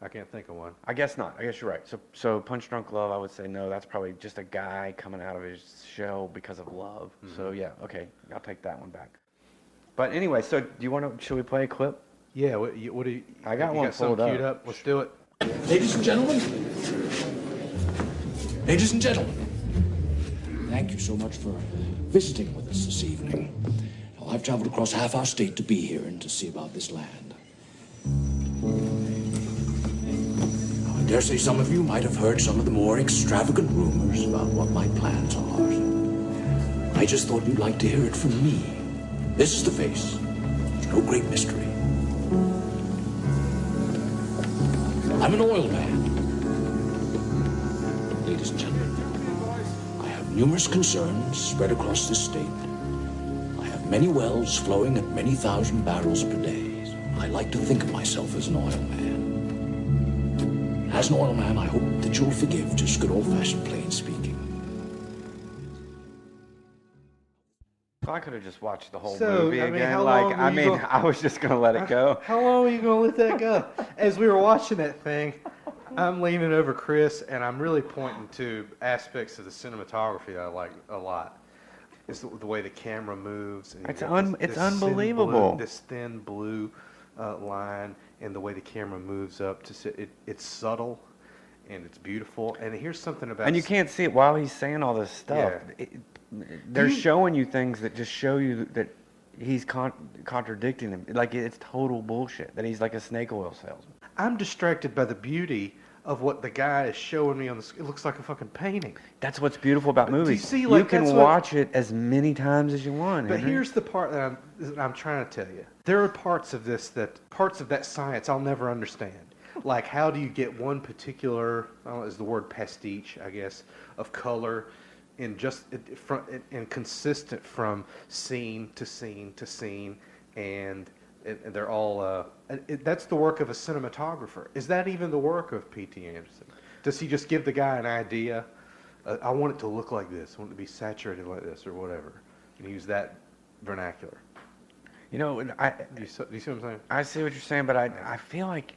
[SPEAKER 4] I can't think of one.
[SPEAKER 5] I guess not. I guess you're right. So Punch Drunk Love, I would say no. That's probably just a guy coming out of his shell because of love. Mm-hmm. So yeah, okay, I'll take that one back. But anyway, so do you want to? Should we play a clip?
[SPEAKER 4] Yeah. What do you?
[SPEAKER 5] I got one pulled
[SPEAKER 4] queued up. Let's do it.
[SPEAKER 11] Ladies and gentlemen. Ladies and gentlemen. Thank you so much for visiting with us this evening. Now, I've traveled across half our state to be here and to see about this land. I dare say some of you might have heard some of the more extravagant rumors about what my plans are. I just thought you'd like to hear it from me. This is the face. It's no great mystery. I'm an oil man. Ladies and gentlemen, I have numerous concerns spread across this state. I have many wells flowing at many thousand barrels per day. I like to think of myself as an oil man. As an oil man, I hope that you'll forgive just good old-fashioned plain speaking.
[SPEAKER 5] I could have just watched the whole
[SPEAKER 4] So,
[SPEAKER 5] movie
[SPEAKER 4] I mean,
[SPEAKER 5] again.
[SPEAKER 4] how long
[SPEAKER 5] Like,
[SPEAKER 4] were
[SPEAKER 5] I
[SPEAKER 4] you
[SPEAKER 5] mean,
[SPEAKER 4] gonna-
[SPEAKER 5] I was just gonna let it go.
[SPEAKER 4] How long are you going to let that go? As we were watching that thing, I'm leaning over Chris, and I'm really pointing to aspects of the cinematography I like a lot. It's the way the camera moves. And
[SPEAKER 5] It's
[SPEAKER 4] you got
[SPEAKER 5] it's
[SPEAKER 4] thin
[SPEAKER 5] unbelievable.
[SPEAKER 4] This thin blue line, and the way the camera moves up to sit. It's subtle, and it's beautiful. And here's something about.
[SPEAKER 5] And you can't see it while he's saying all this stuff.
[SPEAKER 4] Yeah.
[SPEAKER 5] They're showing you things that just show you that he's contradicting him. Like, it's total bullshit. That he's like a snake oil salesman.
[SPEAKER 4] I'm distracted by the beauty of what the guy is showing me on the. It looks like a fucking painting.
[SPEAKER 5] That's what's beautiful about
[SPEAKER 4] But do you
[SPEAKER 5] movies.
[SPEAKER 4] see, like,
[SPEAKER 5] you can
[SPEAKER 4] that's what-
[SPEAKER 5] watch it as many times as you want.
[SPEAKER 4] But
[SPEAKER 5] Henry.
[SPEAKER 4] here's the part that I'm trying to tell you. There are parts of that science I'll never understand. Like, how do you get one particular, I don't know, is the word pastiche, I guess, of color, and consistent from scene to scene to scene, and they're all. That's the work of a cinematographer. Is that even the work of P.T. Anderson? Does he just give the guy an idea? I want it to look like this. I want it to be saturated like this, or whatever, and use that vernacular.
[SPEAKER 5] You know,
[SPEAKER 4] Do you see what I'm saying?
[SPEAKER 5] I see what you're saying, but I feel like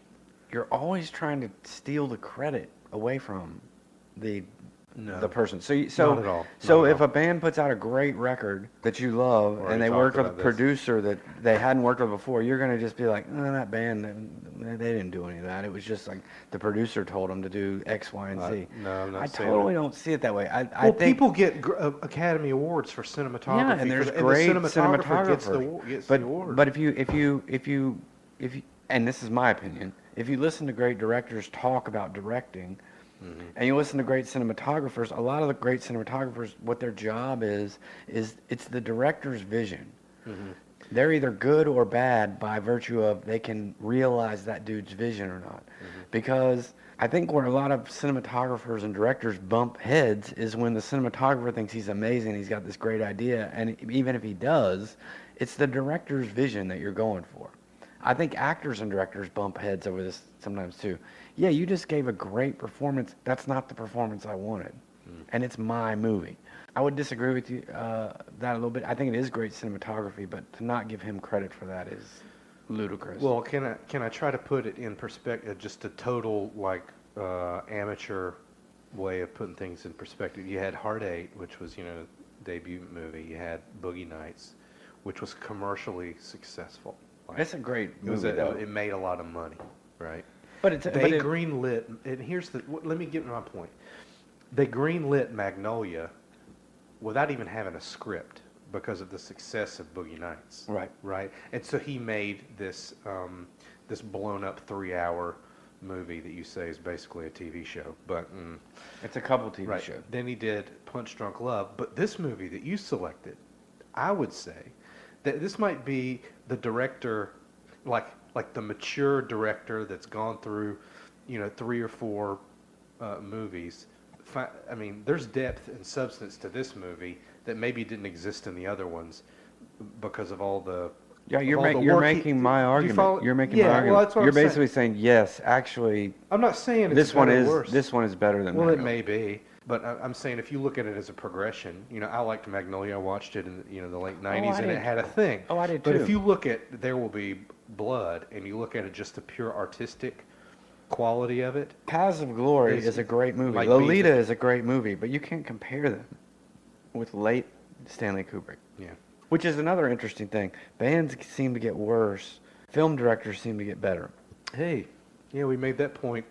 [SPEAKER 5] you're always trying to steal the credit away from the person. So
[SPEAKER 4] Not at all.
[SPEAKER 5] So
[SPEAKER 4] Not at
[SPEAKER 5] if
[SPEAKER 4] all.
[SPEAKER 5] a band puts out a great record that you love,
[SPEAKER 4] Already
[SPEAKER 5] and they
[SPEAKER 4] talked
[SPEAKER 5] work with a
[SPEAKER 4] about this.
[SPEAKER 5] producer that they hadn't worked with before, you're going to just be like, oh, that band, they didn't do any of that. It was just like the producer told them to do X, Y, and Z.
[SPEAKER 4] No, I'm not
[SPEAKER 5] I
[SPEAKER 4] saying
[SPEAKER 5] totally
[SPEAKER 4] that.
[SPEAKER 5] don't see it that way. I
[SPEAKER 4] Well,
[SPEAKER 5] think
[SPEAKER 4] people get Academy Awards for cinematography.
[SPEAKER 5] yeah, and there's great cinematographers.
[SPEAKER 4] Gets the award.
[SPEAKER 5] But if you, and this is my opinion, if you listen to great directors talk about directing, and you listen to great cinematographers, a lot of the great cinematographers, what their job is it's the director's vision. They're either good or bad by virtue of they can realize that dude's vision or not. Because I think where a lot of cinematographers and directors bump heads is when the cinematographer thinks he's amazing, he's got this great idea, and even if he does, it's the director's vision that you're going for. I think actors and directors bump heads over this sometimes too. Yeah, you just gave a great performance. That's not the performance I wanted, and it's my movie. I would disagree with you that a little bit. I think it is great cinematography, but to not give him credit for that is ludicrous.
[SPEAKER 4] Well, can I try to put it in perspective, just a total amateur way of putting things in perspective. You had Hard 8, which was debut movie. You had Boogie Nights, which was commercially successful.
[SPEAKER 5] It's a great movie.
[SPEAKER 4] It made a lot of money, right?
[SPEAKER 5] But
[SPEAKER 4] they greenlit, and let me get to my point. They greenlit Magnolia without even having a script because of the success of Boogie Nights. Right. And so he made this this blown up 3-hour movie that you say is basically a TV show, but
[SPEAKER 5] it's a couple TV shows.
[SPEAKER 4] Then he did Punch Drunk Love, but this movie that you selected, I would say that this might be the director, like the mature director that's gone through, 3 or 4 movies. I mean, there's depth and substance to this movie that maybe didn't exist in the other ones because of all the.
[SPEAKER 5] Yeah, you're making my argument. You're making my argument.
[SPEAKER 4] Well, that's what
[SPEAKER 5] you're
[SPEAKER 4] I'm
[SPEAKER 5] basically saying yes, actually.
[SPEAKER 4] I'm not saying it's
[SPEAKER 5] this one is
[SPEAKER 4] worse.
[SPEAKER 5] This one is better than.
[SPEAKER 4] Well,
[SPEAKER 5] Magnolia.
[SPEAKER 4] It may be, but I'm saying if you look at it as a progression, I liked Magnolia. I watched it in the late '90s, and it had a thing.
[SPEAKER 5] Oh, I did too.
[SPEAKER 4] But if you look at There Will Be Blood, and you look at it just the pure artistic quality of it,
[SPEAKER 5] Paths of Glory is a great movie. Lolita is a great movie, but you can't compare them with late Stanley Kubrick.
[SPEAKER 4] Yeah.
[SPEAKER 5] Which is another interesting thing. Bands seem to get worse. Film directors seem to get better.
[SPEAKER 4] Hey, yeah, we made that point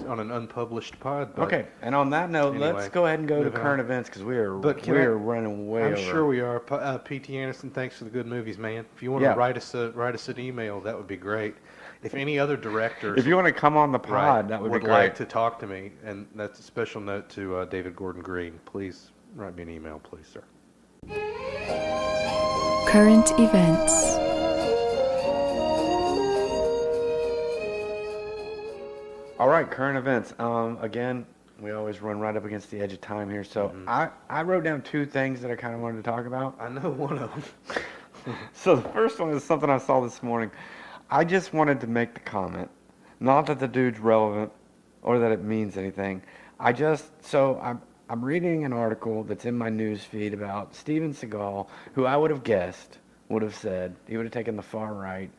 [SPEAKER 4] on an unpublished pod. But
[SPEAKER 5] okay, and on that note,
[SPEAKER 4] anyway,
[SPEAKER 5] let's go ahead and go to current events because we are running way over.
[SPEAKER 4] I'm sure we are. P.T. Anderson, thanks for the good movies, man. If you want to write us an email, that would be great. If any other directors,
[SPEAKER 5] if you want to come on the pod, that would be great.
[SPEAKER 4] Like to talk to me, and that's a special note to David Gordon Green. Please write me an email, please, sir.
[SPEAKER 12] Current events.
[SPEAKER 5] All right, current events. Again, we always run right up against the edge of time here. So I wrote down 2 things that I kind of wanted to talk about.
[SPEAKER 4] I know one of them.
[SPEAKER 5] So the first one is something I saw this morning. I just wanted to make the comment, not that the dude's relevant or that it means anything. I'm reading an article that's in my news feed about Steven Seagal, who I would have guessed would have said, he would have taken the far right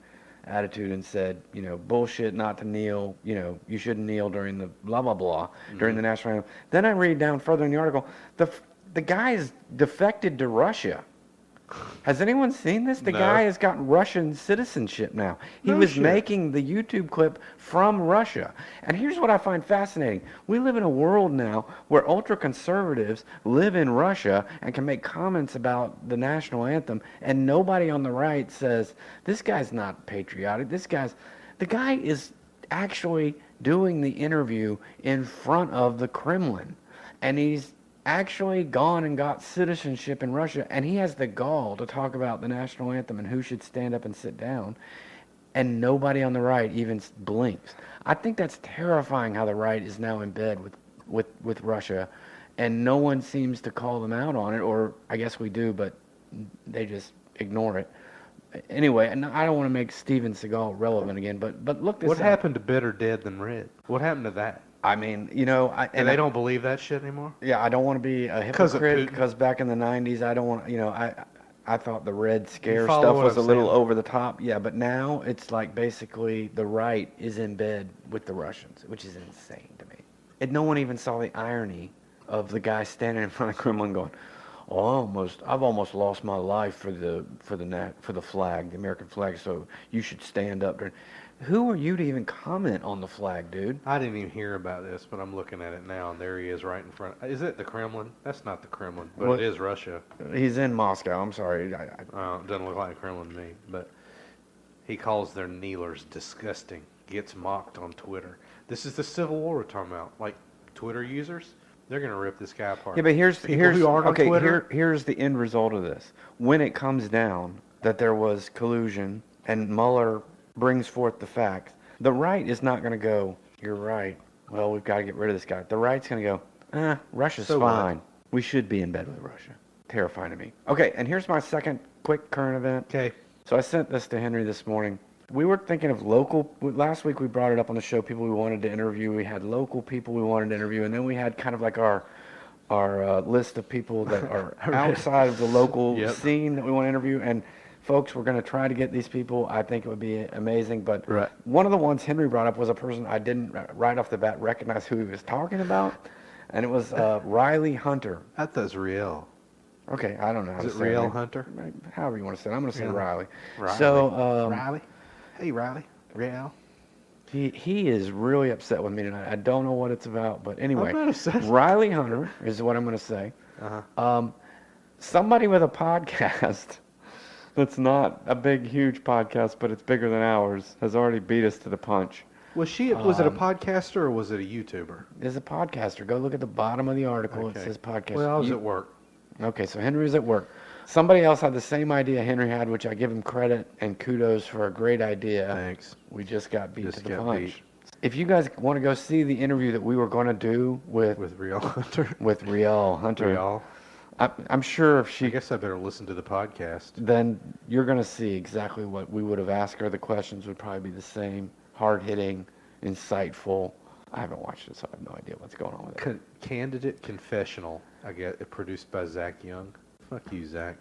[SPEAKER 5] attitude and said, bullshit not to kneel, you shouldn't kneel during the blah, blah, blah, during the national anthem. Then I read down further in the article, the guy is defected to Russia. Has anyone seen this? The guy has gotten Russian citizenship now. He was making the YouTube clip from Russia. And here's what I find fascinating. We live in a world now where ultra-conservatives live in Russia and can make comments about the national anthem, and nobody on the right says, this guy's not patriotic. The guy is actually doing the interview in front of the Kremlin. And he's actually gone and got citizenship in Russia, and he has the gall to talk about the national anthem and who should stand up and sit down, and nobody on the right even blinks. I think that's terrifying how the right is now in bed with Russia, and no one seems to call them out on it, or I guess we do, but they just ignore it. Anyway, and I don't want to make Steven Seagal relevant again, but look this up.
[SPEAKER 4] What happened to Better Dead Than Red? What happened to that?
[SPEAKER 5] I mean,
[SPEAKER 4] and they don't believe that shit anymore?
[SPEAKER 5] Yeah, I don't want to be a hypocrite because back in the 90s, I don't want, I thought the Red Scare stuff was a little over the top. Yeah, but now it's like basically the right is in bed with the Russians, which is insane to me. And no one even saw the irony of the guy standing in front of Kremlin going, I've almost lost my life for the flag, the American flag, so you should stand up. Who are you to even comment on the flag, dude?
[SPEAKER 4] I didn't even hear about this, but I'm looking at it now, and there he is right in front. Is it the Kremlin? That's not the Kremlin, but it is Russia.
[SPEAKER 5] He's in Moscow. I'm sorry.
[SPEAKER 4] It doesn't look like the Kremlin to me, but he calls their kneelers disgusting. Gets mocked on Twitter. This is the Civil War we're talking about. Like, Twitter users, they're going to rip this guy apart.
[SPEAKER 5] Yeah, but here's the end result of this. When it comes down that there was collusion and Mueller brings forth the facts, the right is not going to go, you're right, well, we've got to get rid of this guy. The right's going to go, Russia's
[SPEAKER 4] So
[SPEAKER 5] fine.
[SPEAKER 4] what?
[SPEAKER 5] We should be in bed with Russia. Terrifying to me. Okay, and here's my second quick current event.
[SPEAKER 4] Okay.
[SPEAKER 5] So I sent this to Henry this morning. We were thinking of last week we brought it up on the show, people we wanted to interview. We had local people we wanted to interview, and then we had kind of like our list of people that are outside of the local scene that we want to interview. And folks, we're going to try to get these people. I think it would be amazing. But one of the ones Henry brought up was a person I didn't right off the bat recognize who he was talking about, and it was Riley Hunter.
[SPEAKER 4] I thought it was Riel.
[SPEAKER 5] Okay, I don't know how to
[SPEAKER 4] Is it
[SPEAKER 5] say
[SPEAKER 4] Riel
[SPEAKER 5] it.
[SPEAKER 4] Hunter?
[SPEAKER 5] However you want to say it. I'm going to say Riley.
[SPEAKER 4] Riley.
[SPEAKER 5] So,
[SPEAKER 4] Riley? Hey, Riley. Riel?
[SPEAKER 5] He is really upset with me tonight. I don't know what it's about, but anyway,
[SPEAKER 4] I'm not upset.
[SPEAKER 5] Riley Hunter is what I'm going to say. Somebody with a podcast that's not a big, huge podcast, but it's bigger than ours, has already beat us to the punch.
[SPEAKER 4] Was it a podcaster or was it a YouTuber?
[SPEAKER 5] It's a podcaster. Go look at the bottom of the article.
[SPEAKER 4] Okay.
[SPEAKER 5] It says podcast.
[SPEAKER 4] Well, I was at work.
[SPEAKER 5] Okay, so Henry was at work. Somebody else had the same idea Henry had, which I give him credit and kudos for a great idea.
[SPEAKER 4] Thanks.
[SPEAKER 5] We just got beat to the punch. If you guys want to go see the interview that we were going to do with
[SPEAKER 4] Riel Hunter,
[SPEAKER 5] Riel, I'm sure if she...
[SPEAKER 4] I guess I better listen to the podcast.
[SPEAKER 5] Then you're going to see exactly what we would have asked her. The questions would probably be the same, hard-hitting, insightful. I haven't watched it, so I have no idea what's going on with it.
[SPEAKER 4] Candidate Confessional, I get produced by Zach Young. Fuck you, Zach.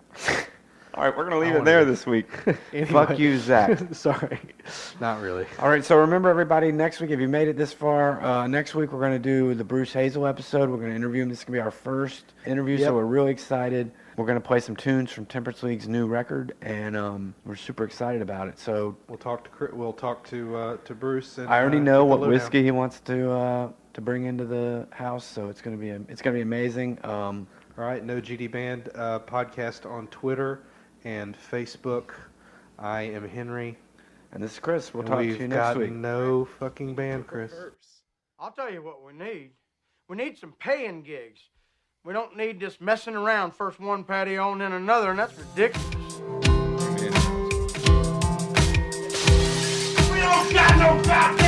[SPEAKER 5] All right, we're going to leave it there this week. Anyway. Fuck you, Zach.
[SPEAKER 4] Sorry. Not really.
[SPEAKER 5] All right, so remember, everybody, next week, if you made it this far, next week we're going to do the Bruce Hazel episode. We're going to interview him. This is going to be our first interview, so we're really excited. We're going to play some tunes from Temperance League's new record, and we're super excited about it. So
[SPEAKER 4] we'll talk to Bruce. And,
[SPEAKER 5] I already know what whiskey he wants to bring into the house, so it's going to be amazing.
[SPEAKER 4] All right, No GD Band podcast on Twitter and Facebook. I am Henry.
[SPEAKER 5] And this is Chris. We'll talk to you next week.
[SPEAKER 4] We've got no fucking band, Chris.
[SPEAKER 2] I'll tell you what we need. We need some paying gigs. We don't need this messing around, first one patio and then another, and that's ridiculous.
[SPEAKER 3] We don't got no goddamn